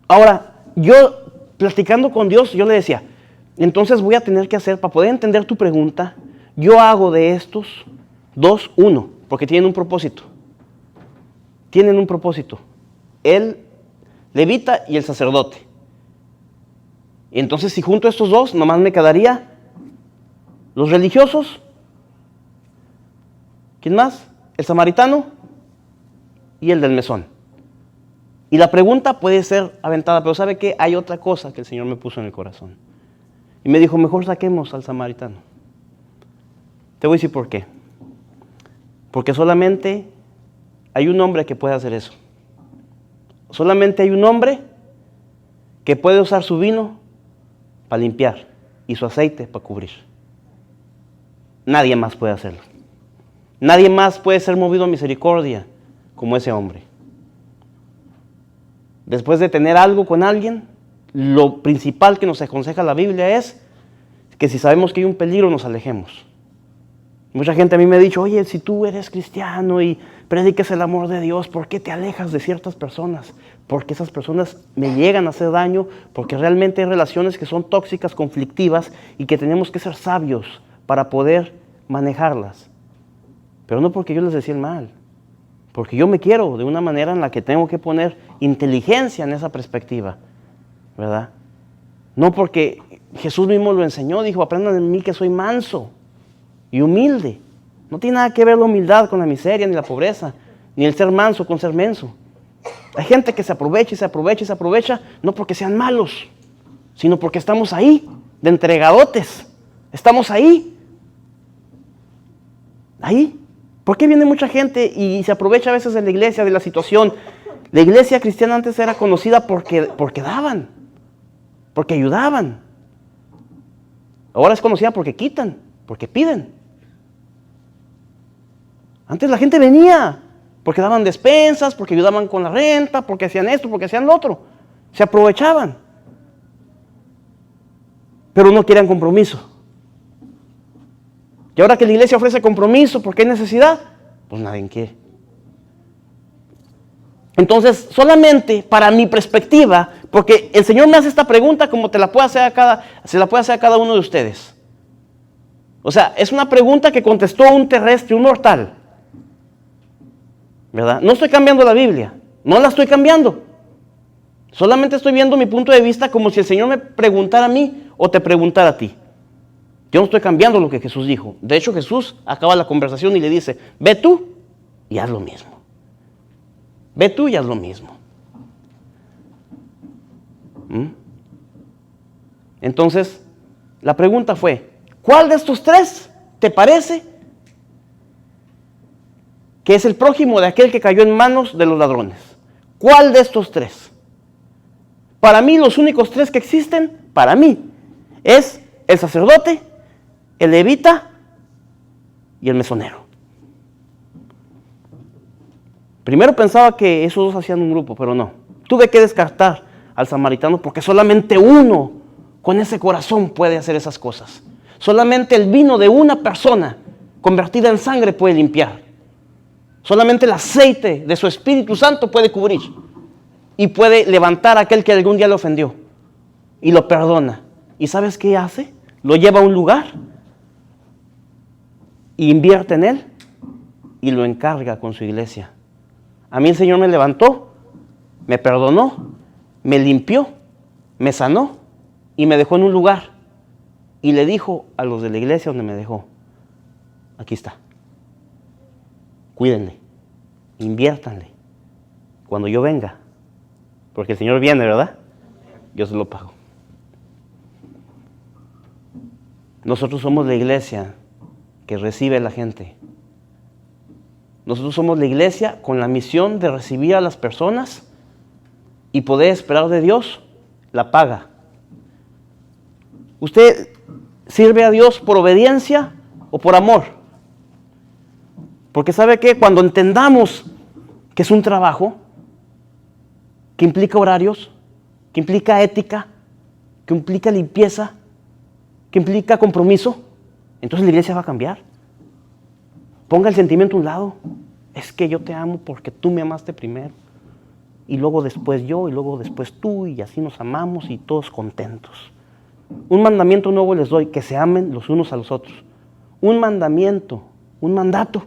Ahora, yo platicando con Dios, yo le decía, entonces voy a tener que hacer, para poder entender tu pregunta, yo hago de estos dos, uno, porque tienen un propósito. Tienen un propósito. El levita y el sacerdote. Y entonces si junto a estos dos, nomás me quedaría los religiosos. ¿Quién más? El samaritano y el del mesón. Y la pregunta puede ser aventada, pero ¿sabe qué? Hay otra cosa que el Señor me puso en el corazón. Y me dijo, mejor saquemos al samaritano. Te voy a decir por qué. Porque solamente hay un hombre que puede hacer eso. Solamente hay un hombre que puede usar su vino para limpiar y su aceite para cubrir. Nadie más puede hacerlo. Nadie más puede ser movido a misericordia como ese hombre. Después de tener algo con alguien, lo principal que nos aconseja la Biblia es que si sabemos que hay un peligro, nos alejemos. Mucha gente a mí me ha dicho, oye, si tú eres cristiano y predicas el amor de Dios, ¿por qué te alejas de ciertas personas? Porque esas personas me llegan a hacer daño, porque realmente hay relaciones que son tóxicas, conflictivas y que tenemos que ser sabios para poder manejarlas. Pero no porque yo les decía el mal, porque yo me quiero de una manera en la que tengo que poner inteligencia en esa perspectiva, ¿verdad? No porque Jesús mismo lo enseñó, dijo, aprendan de mí que soy manso y humilde. No tiene nada que ver la humildad con la miseria, ni la pobreza, ni el ser manso con ser menso. Hay gente que se aprovecha y se aprovecha y se aprovecha, no porque sean malos, sino porque estamos ahí, de entregadotes. Estamos ahí. Ahí. ¿Por qué viene mucha gente y se aprovecha a veces de la iglesia, de la situación? La iglesia cristiana antes era conocida porque daban, porque ayudaban. Ahora es conocida porque quitan, porque piden. Antes la gente venía porque daban despensas, porque ayudaban con la renta, porque hacían esto, porque hacían lo otro. Se aprovechaban. Pero no querían compromiso. Y ahora que la iglesia ofrece compromiso, ¿por qué hay necesidad? Pues nadie quiere. Entonces, solamente para mi perspectiva, porque el Señor me hace esta pregunta como se la puede hacer a cada uno de ustedes. O sea, es una pregunta que contestó un terrestre, un mortal. ¿Verdad? No estoy cambiando la Biblia, no la estoy cambiando. Solamente estoy viendo mi punto de vista como si el Señor me preguntara a mí o te preguntara a ti. Yo no estoy cambiando lo que Jesús dijo. De hecho, Jesús acaba la conversación y le dice, ve tú y haz lo mismo. Ve tú y haz lo mismo. Entonces, la pregunta fue, ¿cuál de estos tres te parece que es el prójimo de aquel que cayó en manos de los ladrones? ¿Cuál de estos tres? Para mí, los únicos tres que existen, para mí, es el sacerdote, el levita y el mesonero. Primero pensaba que esos dos hacían un grupo, pero no. Tuve que descartar al samaritano porque solamente uno con ese corazón puede hacer esas cosas. Solamente el vino de una persona convertida en sangre puede limpiar. Solamente el aceite de su Espíritu Santo puede cubrir y puede levantar a aquel que algún día le ofendió y lo perdona. ¿Y sabes qué hace? Lo lleva a un lugar, invierte en él y lo encarga con su iglesia. A mí el Señor me levantó, me perdonó, me limpió, me sanó y me dejó en un lugar. Y le dijo a los de la iglesia donde me dejó, aquí está, cuídenle, inviértanle. Cuando yo venga, porque el Señor viene, ¿verdad? Yo se lo pago. Nosotros somos la iglesia que recibe a la gente. Nosotros somos la iglesia con la misión de recibir a las personas y poder esperar de Dios la paga. ¿Usted sirve a Dios por obediencia o por amor? Porque ¿sabe qué? Cuando entendamos que es un trabajo, que implica horarios, que implica ética, que implica limpieza, que implica compromiso, entonces la iglesia va a cambiar. Ponga el sentimiento a un lado. Es que yo te amo porque tú me amaste primero. Y luego después yo, y luego después tú, y así nos amamos y todos contentos. Un mandamiento nuevo les doy, que se amen los unos a los otros. Un mandamiento, un mandato.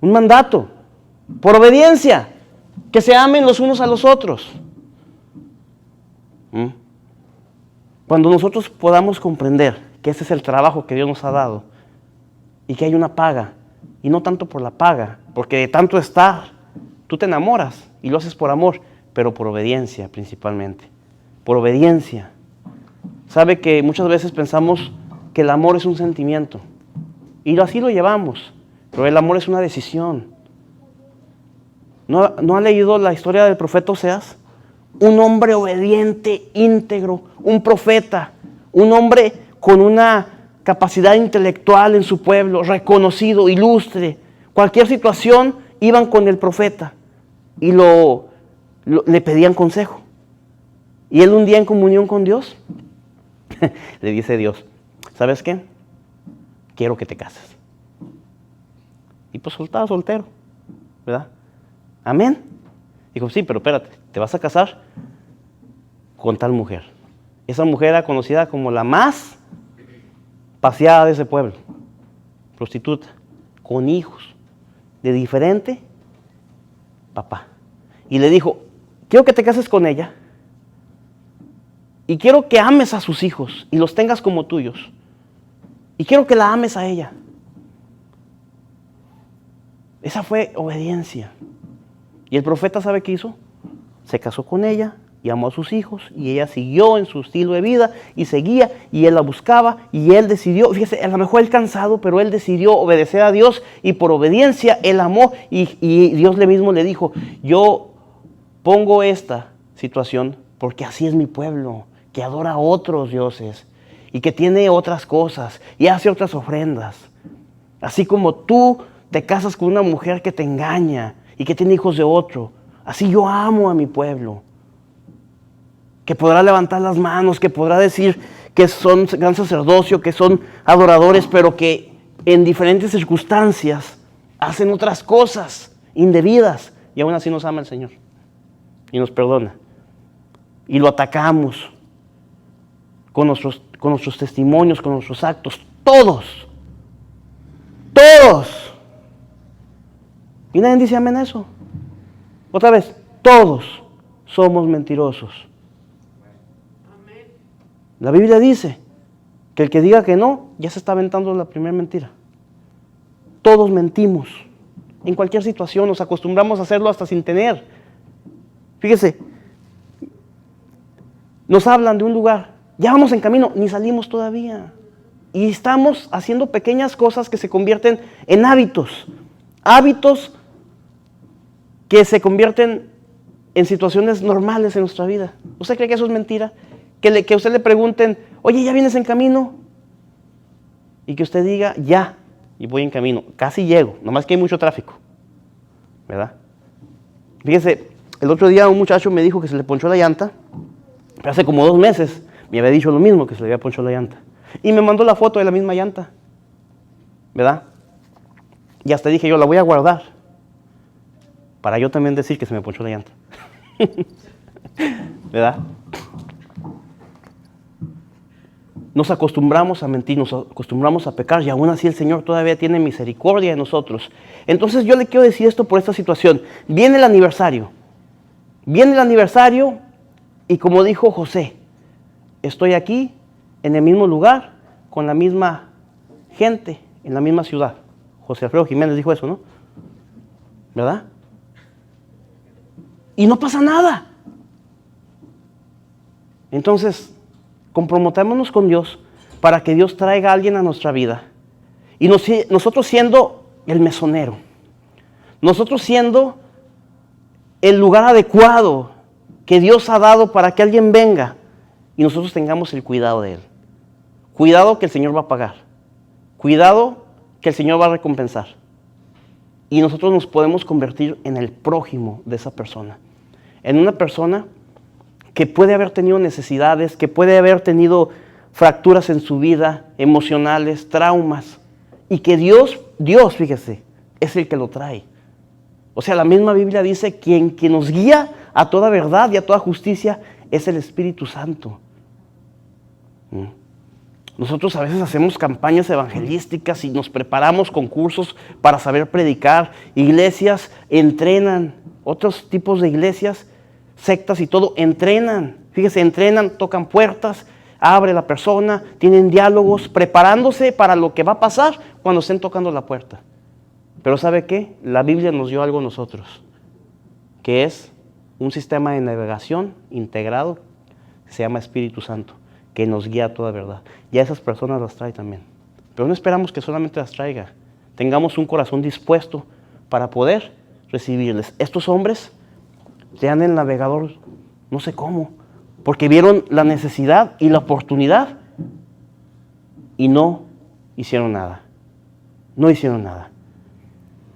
Un mandato, por obediencia, que se amen los unos a los otros. Cuando nosotros podamos comprender que ese es el trabajo que Dios nos ha dado y que hay una paga, y no tanto por la paga, porque de tanto estar, tú te enamoras y lo haces por amor, pero por obediencia principalmente, por obediencia. Sabe que muchas veces pensamos que el amor es un sentimiento y así lo llevamos, pero el amor es una decisión. ¿No ha leído la historia del profeta Oseas? Un hombre obediente, íntegro, un profeta, un hombre con una capacidad intelectual en su pueblo, reconocido, ilustre. Cualquier situación iban con el profeta y le pedían consejo. Y él un día en comunión con Dios, le dice Dios, ¿sabes qué? Quiero que te cases. Y pues estaba soltero, ¿verdad? Amén. Dijo, sí, pero espérate, te vas a casar con tal mujer. Esa mujer era conocida como la más paseada de ese pueblo, prostituta, con hijos, de diferente papá. Y le dijo, quiero que te cases con ella y quiero que ames a sus hijos y los tengas como tuyos. Y quiero que la ames a ella. Esa fue obediencia. Y el profeta, ¿sabe qué hizo? Se casó con ella y amó a sus hijos y ella siguió en su estilo de vida y seguía y él la buscaba y él decidió, fíjese, a lo mejor él cansado, pero él decidió obedecer a Dios y por obediencia él amó y Dios le mismo le dijo, yo pongo esta situación porque así es mi pueblo, que adora a otros dioses y que tiene otras cosas y hace otras ofrendas. Así como tú te casas con una mujer que te engaña y que tiene hijos de otro, así yo amo a mi pueblo, que podrá levantar las manos, que podrá decir que son gran sacerdocio, que son adoradores, pero que en diferentes circunstancias hacen otras cosas indebidas y aún así nos ama el Señor y nos perdona. Y lo atacamos con nuestros testimonios, con nuestros actos, todos. Y nadie dice amén a eso. Otra vez, todos somos mentirosos. Amén. La Biblia dice que el que diga que no, ya se está aventando la primera mentira. Todos mentimos. En cualquier situación nos acostumbramos a hacerlo hasta sin tener. Fíjese, nos hablan de un lugar, ya vamos en camino, ni salimos todavía. Y estamos haciendo pequeñas cosas que se convierten en hábitos. Hábitos que se convierten en situaciones normales en nuestra vida. ¿Usted cree que eso es mentira? Que a usted le pregunten, oye, ¿ya vienes en camino? Y que usted diga, ya, y voy en camino. Casi llego, nomás que hay mucho tráfico. ¿Verdad? Fíjese, el otro día un muchacho me dijo que se le ponchó la llanta. Pero hace como 2 meses me había dicho lo mismo, que se le había ponchado la llanta. Y me mandó la foto de la misma llanta. ¿Verdad? Y hasta dije yo, la voy a guardar. Para yo también decir que se me ponchó la llanta. ¿Verdad? Nos acostumbramos a mentir, nos acostumbramos a pecar y aún así el Señor todavía tiene misericordia de nosotros. Entonces yo le quiero decir esto por esta situación. Viene el aniversario. Y como dijo José, estoy aquí en el mismo lugar, con la misma gente, en la misma ciudad. José Alfredo Jiménez dijo eso, ¿no? ¿Verdad? Y no pasa nada. Entonces, comprometámonos con Dios para que Dios traiga a alguien a nuestra vida. Y nosotros siendo el mesonero, nosotros siendo el lugar adecuado que Dios ha dado para que alguien venga y nosotros tengamos el cuidado de él. Cuidado que el Señor va a pagar. Cuidado que el Señor va a recompensar. Y nosotros nos podemos convertir en el prójimo de esa persona. En una persona que puede haber tenido necesidades, que puede haber tenido fracturas en su vida, emocionales, traumas. Y que Dios, fíjese, es el que lo trae. O sea, la misma Biblia dice, quien nos guía a toda verdad y a toda justicia es el Espíritu Santo. Nosotros a veces hacemos campañas evangelísticas y nos preparamos con cursos para saber predicar. Iglesias entrenan, otros tipos de iglesias, sectas y todo, entrenan. Fíjese, entrenan, tocan puertas, abre la persona, tienen diálogos, preparándose para lo que va a pasar cuando estén tocando la puerta. Pero ¿sabe qué? La Biblia nos dio algo a nosotros, que es un sistema de navegación integrado que se llama Espíritu Santo, que nos guía a toda verdad. Y a esas personas las trae también. Pero no esperamos que solamente las traiga. Tengamos un corazón dispuesto para poder recibirles. Estos hombres tenían el navegador, no sé cómo, porque vieron la necesidad y la oportunidad y no hicieron nada. No hicieron nada.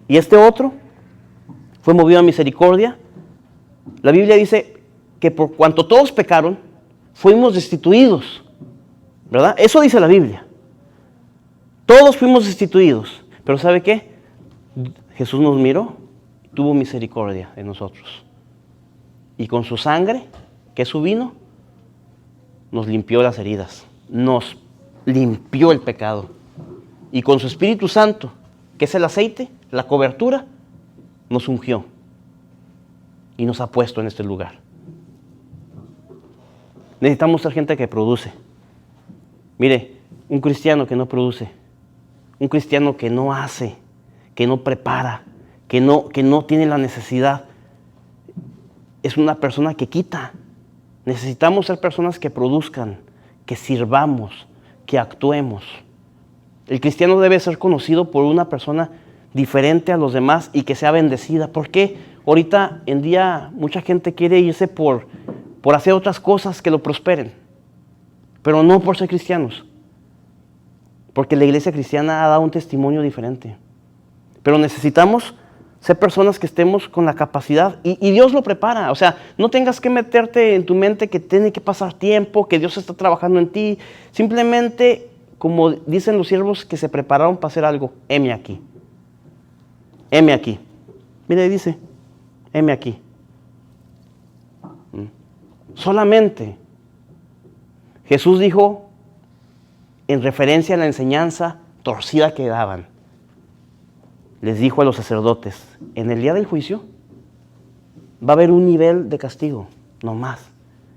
Y este otro fue movido a misericordia. La Biblia dice que por cuanto todos pecaron, fuimos destituidos, ¿verdad? Eso dice la Biblia. Todos fuimos destituidos. Pero ¿sabe qué? Jesús nos miró y tuvo misericordia de nosotros. Y con su sangre, que es su vino, nos limpió las heridas. Nos limpió el pecado. Y con su Espíritu Santo, que es el aceite, la cobertura, nos ungió. Y nos ha puesto en este lugar. Necesitamos ser gente que produce. Mire, un cristiano que no produce, un cristiano que no hace, que no prepara, que no tiene la necesidad, es una persona que quita. Necesitamos ser personas que produzcan, que sirvamos, que actuemos. El cristiano debe ser conocido por una persona diferente a los demás y que sea bendecida. ¿Por qué? Ahorita en día mucha gente quiere irse por hacer otras cosas que lo prosperen, pero no por ser cristianos, porque la iglesia cristiana ha dado un testimonio diferente. Pero necesitamos ser personas que estemos con la capacidad y Dios lo prepara. O sea, no tengas que meterte en tu mente que tiene que pasar tiempo, que Dios está trabajando en ti. Simplemente, como dicen los siervos que se prepararon para hacer algo, heme aquí. Heme aquí. Mira, ahí dice, heme aquí. Solamente. Jesús dijo, en referencia a la enseñanza torcida que daban, les dijo a los sacerdotes, en el día del juicio va a haber un nivel de castigo, no más,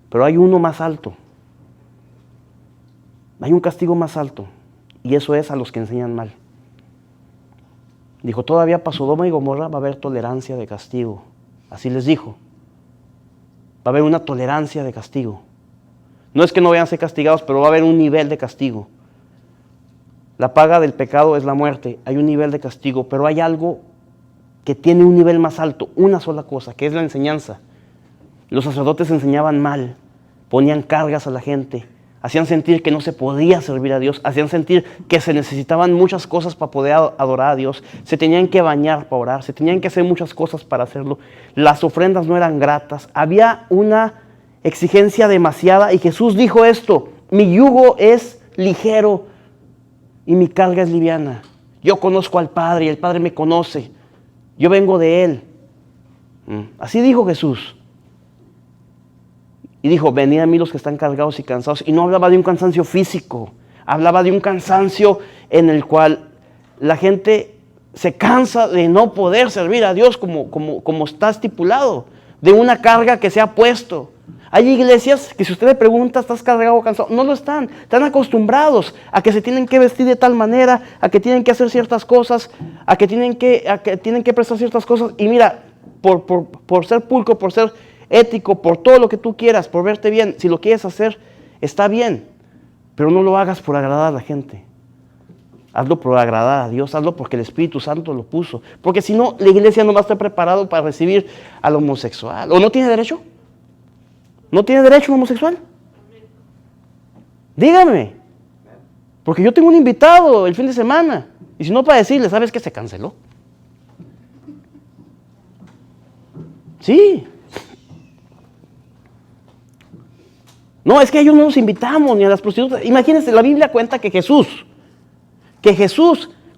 pero hay uno más alto. Hay un castigo más alto, y eso es a los que enseñan mal. Dijo, todavía para Sodoma y Gomorra va a haber tolerancia de castigo. Así les dijo. Va a haber una tolerancia de castigo. No es que no vayan a ser castigados, pero va a haber un nivel de castigo. La paga del pecado es la muerte. Hay un nivel de castigo, pero hay algo que tiene un nivel más alto, una sola cosa, que es la enseñanza. Los sacerdotes enseñaban mal, ponían cargas a la gente, hacían sentir que no se podía servir a Dios, hacían sentir que se necesitaban muchas cosas para poder adorar a Dios, se tenían que bañar para orar, se tenían que hacer muchas cosas para hacerlo, las ofrendas no eran gratas, había una exigencia demasiada y Jesús dijo esto, mi yugo es ligero y mi carga es liviana. Yo conozco al Padre y el Padre me conoce, yo vengo de Él. Así dijo Jesús. Y dijo, venid a mí los que están cargados y cansados. Y no hablaba de un cansancio físico, hablaba de un cansancio en el cual la gente se cansa de no poder servir a Dios como está estipulado, de una carga que se ha puesto. Hay iglesias que si usted le pregunta, ¿estás cargado o cansado? No lo están acostumbrados a que se tienen que vestir de tal manera, a que tienen que hacer ciertas cosas, a que tienen que prestar ciertas cosas. Y mira, por ser pulcro, por ser ético, por todo lo que tú quieras, por verte bien, si lo quieres hacer, está bien, pero no lo hagas por agradar a la gente. Hazlo por agradar a Dios, hazlo porque el Espíritu Santo lo puso. Porque si no, la iglesia no va a estar preparada para recibir al homosexual. ¿O no tiene derecho? ¿No tiene derecho un homosexual? Dígame. Porque yo tengo un invitado el fin de semana. Y si no, para decirle, ¿sabes qué? Se canceló. Sí. No, es que a ellos no los invitamos, ni a las prostitutas. Imagínense, la Biblia cuenta que Jesús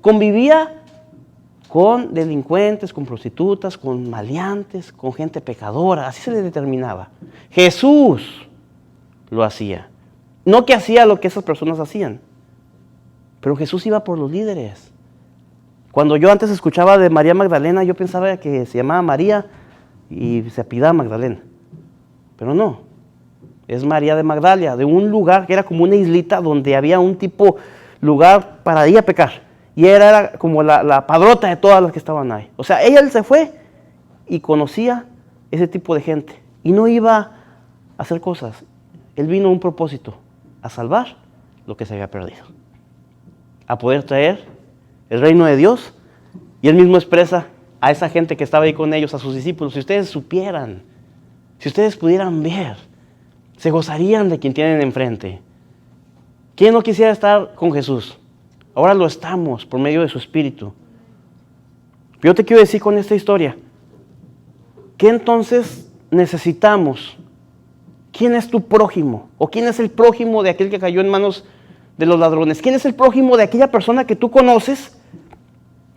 convivía con delincuentes, con prostitutas, con maleantes, con gente pecadora. Así se le determinaba. Jesús lo hacía. No que hacía lo que esas personas hacían, pero Jesús iba por los líderes. Cuando yo antes escuchaba de María Magdalena, yo pensaba que se llamaba María y se apellidaba Magdalena. Pero no, es María de Magdalia, de un lugar que era como una islita donde había un tipo lugar para ir a pecar. Y era como la padrota de todas las que estaban ahí. O sea, ella se fue y conocía ese tipo de gente. Y no iba a hacer cosas. Él vino a un propósito, a salvar lo que se había perdido. A poder traer el reino de Dios. Y él mismo expresa a esa gente que estaba ahí con ellos, a sus discípulos: si ustedes supieran, si ustedes pudieran ver, se gozarían de quien tienen enfrente. ¿Quién no quisiera estar con Jesús? Ahora lo estamos por medio de su Espíritu. Yo te quiero decir con esta historia, ¿qué entonces necesitamos? ¿Quién es tu prójimo? ¿O quién es el prójimo de aquel que cayó en manos de los ladrones? ¿Quién es el prójimo de aquella persona que tú conoces?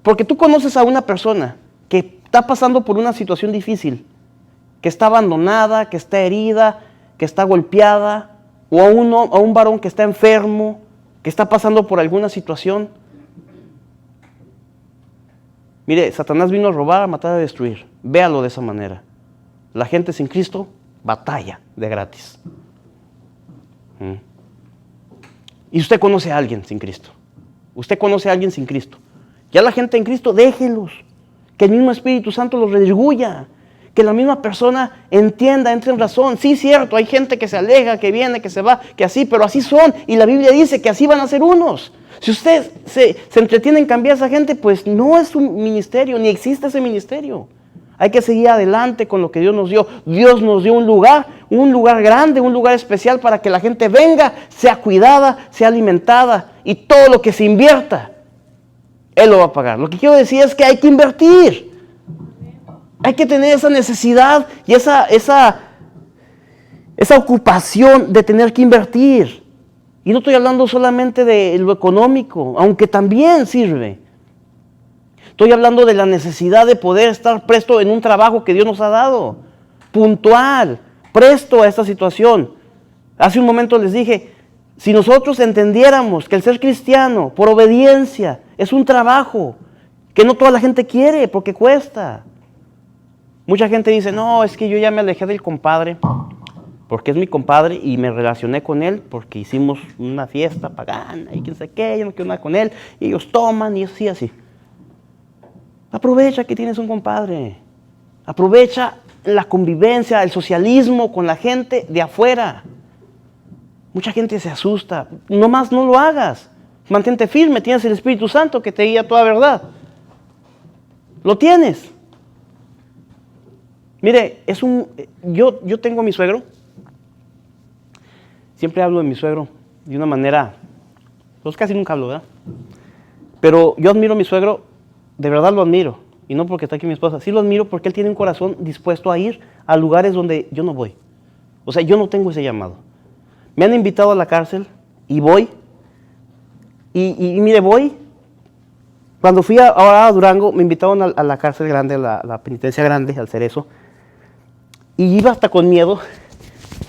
Porque tú conoces a una persona que está pasando por una situación difícil, que está abandonada, que está herida, que está golpeada, o a un varón que está enfermo, que está pasando por alguna situación. Mire, Satanás vino a robar, a matar, a destruir. Véalo de esa manera. La gente sin Cristo batalla de gratis. Y usted conoce a alguien sin Cristo. Usted conoce a alguien sin Cristo. Ya la gente en Cristo, déjelos. Que el mismo Espíritu Santo los redarguya. Que la misma persona entienda, entre en razón. Sí, cierto, hay gente que se aleja, que viene, que se va, que así, pero así son. Y la Biblia dice que así van a ser unos. Si usted se entretiene en cambiar a esa gente, pues no es un ministerio, ni existe ese ministerio. Hay que seguir adelante con lo que Dios nos dio. Dios nos dio un lugar grande, un lugar especial para que la gente venga, sea cuidada, sea alimentada. Y todo lo que se invierta, Él lo va a pagar. Lo que quiero decir es que hay que invertir. Hay que tener esa necesidad y esa ocupación de tener que invertir. Y no estoy hablando solamente de lo económico, aunque también sirve. Estoy hablando de la necesidad de poder estar presto en un trabajo que Dios nos ha dado. Puntual, presto a esta situación. Hace un momento les dije, si nosotros entendiéramos que el ser cristiano, por obediencia, es un trabajo que no toda la gente quiere porque cuesta. Mucha gente dice, no, es que yo ya me alejé del compadre, porque es mi compadre y me relacioné con él porque hicimos una fiesta pagana y quién sé qué, yo no quiero nada con él, y ellos toman y así. Aprovecha que tienes un compadre, aprovecha la convivencia, el socialismo con la gente de afuera. Mucha gente se asusta, nomás no lo hagas, mantente firme, tienes el Espíritu Santo que te guía a toda verdad. Lo tienes. Mire, yo tengo a mi suegro, siempre hablo de mi suegro de una manera, pues casi nunca hablo, ¿verdad? Pero yo admiro a mi suegro, de verdad lo admiro, y no porque está aquí mi esposa, sí lo admiro porque él tiene un corazón dispuesto a ir a lugares donde yo no voy. O sea, yo no tengo ese llamado. Me han invitado a la cárcel y voy, y mire, voy. Cuando fui ahora a Durango, me invitaron a la cárcel grande, a la penitencia grande, al Cerezo. Y iba hasta con miedo,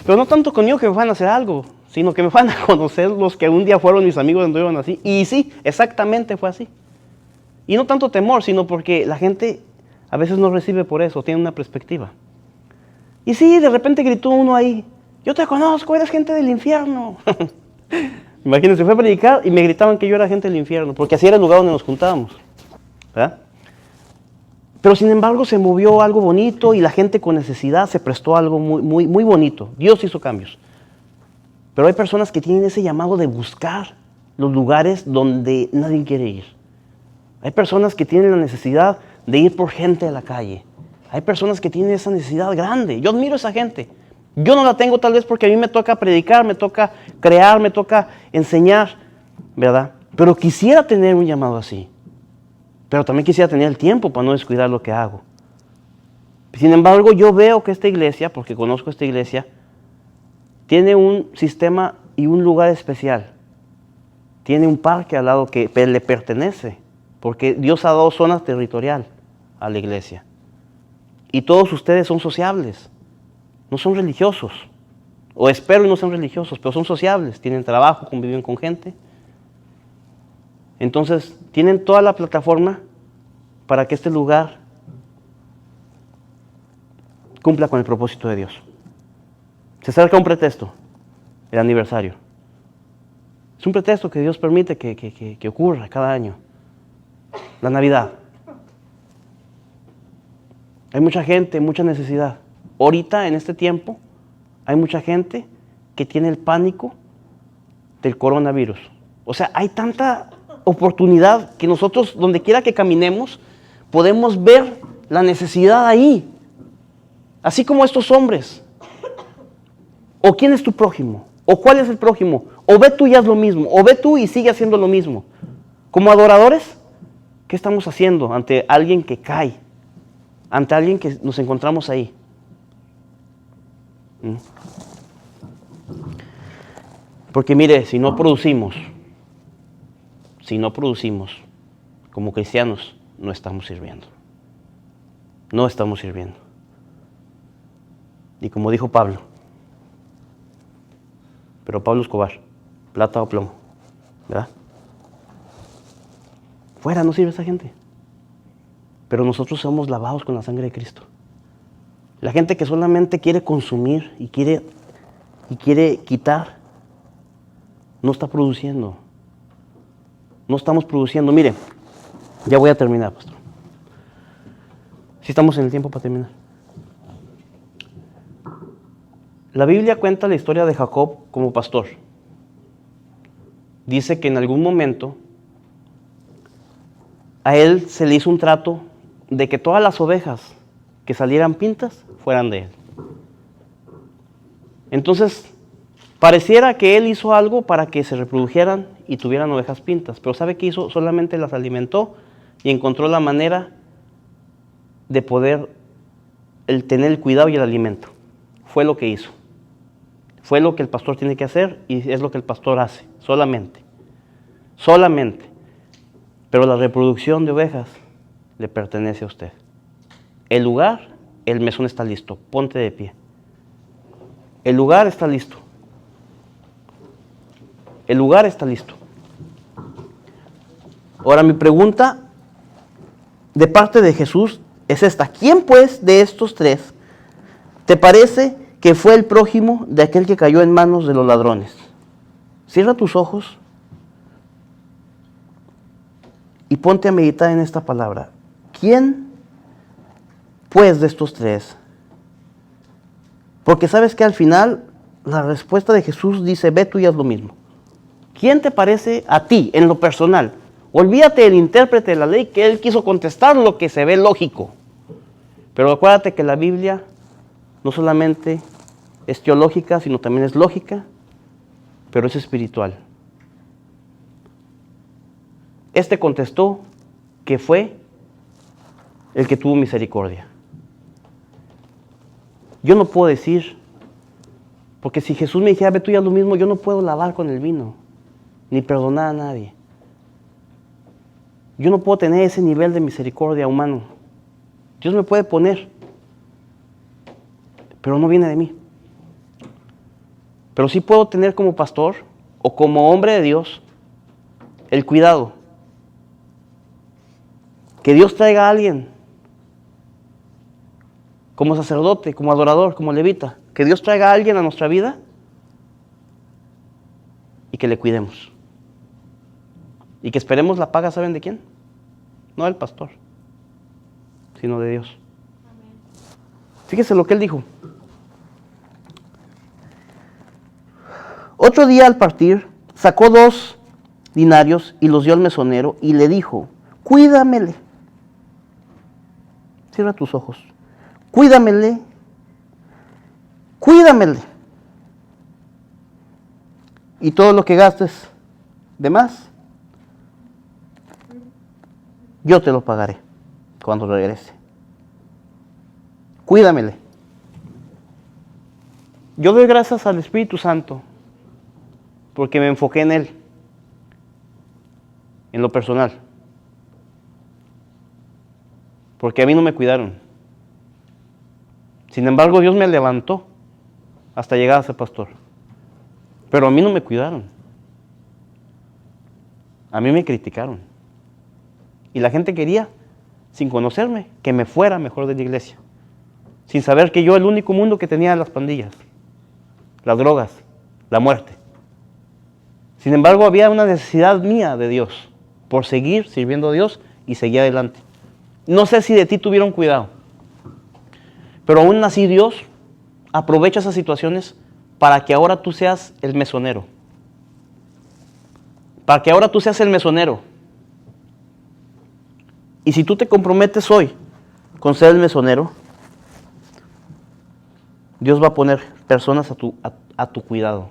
pero no tanto con miedo que me van a hacer algo, sino que me van a conocer los que un día fueron mis amigos donde iban así. Y sí, exactamente fue así. Y no tanto temor, sino porque la gente a veces no recibe por eso, tiene una perspectiva. Y sí, de repente gritó uno ahí, yo te conozco, eres gente del infierno. Imagínense, fue a predicar y me gritaban que yo era gente del infierno, porque así era el lugar donde nos juntábamos, ¿verdad? Pero sin embargo se movió algo bonito y la gente con necesidad se prestó a algo muy bonito. Dios hizo cambios. Pero hay personas que tienen ese llamado de buscar los lugares donde nadie quiere ir. Hay personas que tienen la necesidad de ir por gente de la calle. Hay personas que tienen esa necesidad grande. Yo admiro a esa gente. Yo no la tengo tal vez porque a mí me toca predicar, me toca crear, me toca enseñar, ¿verdad? Pero quisiera tener un llamado así. Pero también quisiera tener el tiempo para no descuidar lo que hago. Sin embargo, yo veo que esta iglesia, porque conozco esta iglesia, tiene un sistema y un lugar especial. Tiene un parque al lado que le pertenece, porque Dios ha dado zona territorial a la iglesia. Y todos ustedes son sociables, no son religiosos. O espero y no sean religiosos, pero son sociables, tienen trabajo, conviven con gente. Entonces, tienen toda la plataforma para que este lugar cumpla con el propósito de Dios. Se acerca un pretexto, el aniversario. Es un pretexto que Dios permite que ocurra cada año. La Navidad. Hay mucha gente, mucha necesidad. Ahorita, en este tiempo, hay mucha gente que tiene el pánico del coronavirus. O sea, hay tanta oportunidad que nosotros, donde quiera que caminemos, podemos ver la necesidad ahí. Así como estos hombres. ¿O quién es tu prójimo? ¿O cuál es el prójimo? O ve tú y haz lo mismo. O ve tú y sigue haciendo lo mismo. Como adoradores, ¿qué estamos haciendo ante alguien que cae? Ante alguien que nos encontramos ahí. Porque mire, si no producimos como cristianos, no estamos sirviendo. No estamos sirviendo. Y como dijo Pablo, pero Pablo Escobar, plata o plomo, ¿verdad? Fuera, no sirve esa gente. Pero nosotros somos lavados con la sangre de Cristo. La gente que solamente quiere consumir y quiere quitar, no está produciendo. No estamos produciendo. Mire, ya voy a terminar, pastor. Si estamos en el tiempo para terminar. La Biblia cuenta la historia de Jacob como pastor. Dice que en algún momento a él se le hizo un trato de que todas las ovejas que salieran pintas fueran de él. Entonces, pareciera que él hizo algo para que se reprodujeran y tuvieran ovejas pintas, pero ¿sabe qué hizo? Solamente las alimentó y encontró la manera de poder tener el cuidado y el alimento. Fue lo que hizo. Fue lo que el pastor tiene que hacer y es lo que el pastor hace, solamente. Solamente. Pero la reproducción de ovejas le pertenece a usted. El lugar, el mesón está listo. Ponte de pie. El lugar está listo. El lugar está listo. Ahora mi pregunta de parte de Jesús es esta. ¿Quién pues de estos tres te parece que fue el prójimo de aquel que cayó en manos de los ladrones? Cierra tus ojos y ponte a meditar en esta palabra. ¿Quién pues de estos tres? Porque sabes que al final la respuesta de Jesús dice, ve tú y haz lo mismo. ¿Quién te parece a ti en lo personal? Olvídate del intérprete de la ley, que él quiso contestar lo que se ve lógico. Pero acuérdate que la Biblia no solamente es teológica, sino también es lógica, pero es espiritual. Este contestó que fue el que tuvo misericordia. Yo no puedo decir, porque si Jesús me dijera, ve tú y haz lo mismo, yo no puedo lavar con el vino, ni perdonar a nadie. Yo no puedo tener ese nivel de misericordia humano. Dios me puede poner, pero no viene de mí. Pero sí puedo tener como pastor o como hombre de Dios el cuidado. Que Dios traiga a alguien como sacerdote, como adorador, como levita. Que Dios traiga a alguien a nuestra vida y que le cuidemos. Y que esperemos la paga, ¿saben de quién? No del pastor, sino de Dios. Fíjese lo que él dijo. Otro día al partir, sacó 2 dinarios y los dio al mesonero y le dijo, cuídamele. Cierra tus ojos. Cuídamele. Cuídamele. Y todo lo que gastes de más, yo te lo pagaré cuando regrese. Cuídamele. Yo doy gracias al Espíritu Santo porque me enfoqué en Él, en lo personal. Porque a mí no me cuidaron. Sin embargo, Dios me levantó hasta llegar a ser pastor. Pero a mí no me cuidaron. A mí me criticaron. Y la gente quería, sin conocerme, que me fuera mejor de la iglesia. Sin saber que yo el único mundo que tenía las pandillas, las drogas, la muerte. Sin embargo, había una necesidad mía de Dios, por seguir sirviendo a Dios y seguir adelante. No sé si de ti tuvieron cuidado, pero aún así Dios aprovecha esas situaciones para que ahora tú seas el mesonero. Para que ahora tú seas el mesonero. Y si tú te comprometes hoy con ser el mesonero, Dios va a poner personas a tu cuidado.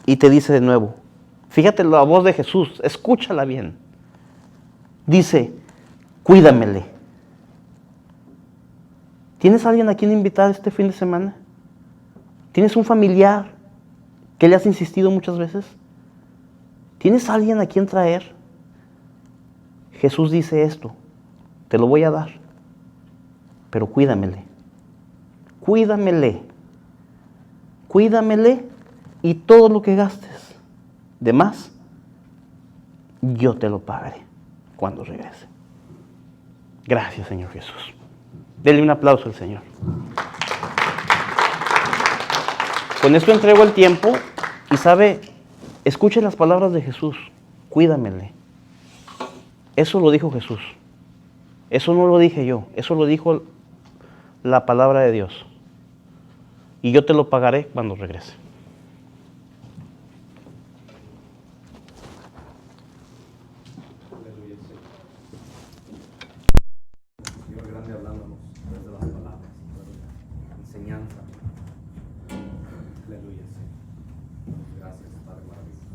Y te dice de nuevo, fíjate la voz de Jesús, escúchala bien. Dice, cuídamele. ¿Tienes a alguien a quien invitar este fin de semana? ¿Tienes un familiar que le has insistido muchas veces? ¿Tienes a alguien a quien traer? Jesús dice esto, te lo voy a dar, pero cuídamele. Cuídamele. Cuídamele y todo lo que gastes de más, yo te lo pagaré cuando regrese. Gracias, Señor Jesús. Denle un aplauso al Señor. Con esto entrego el tiempo y sabe, escuche las palabras de Jesús. Cuídamele. Eso lo dijo Jesús. Eso no lo dije yo. Eso lo dijo la palabra de Dios. Y yo te lo pagaré cuando regrese. Dios grande hablándonos desde las palabras, enseñanza. Aleluya, Señor. Gracias, Padre maravilloso.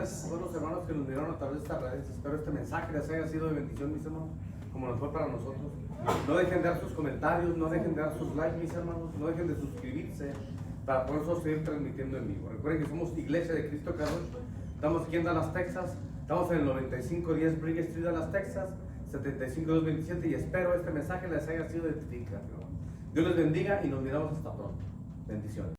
gracias a todos los hermanos que nos miraron a través de estas redes. Espero este mensaje les haya sido de bendición, mis hermanos, como nos fue para nosotros. No dejen de dar sus comentarios, no dejen de dar sus likes, mis hermanos, no dejen de suscribirse para poder seguir transmitiendo en vivo. Recuerden que somos Iglesia de Cristo Kadosh. Estamos aquí en Dallas, Texas. Estamos en el 9510 Brick Street, Dallas, Texas, 75227, y espero este mensaje les haya sido de edificación. Dios les bendiga y nos miramos hasta pronto. Bendiciones.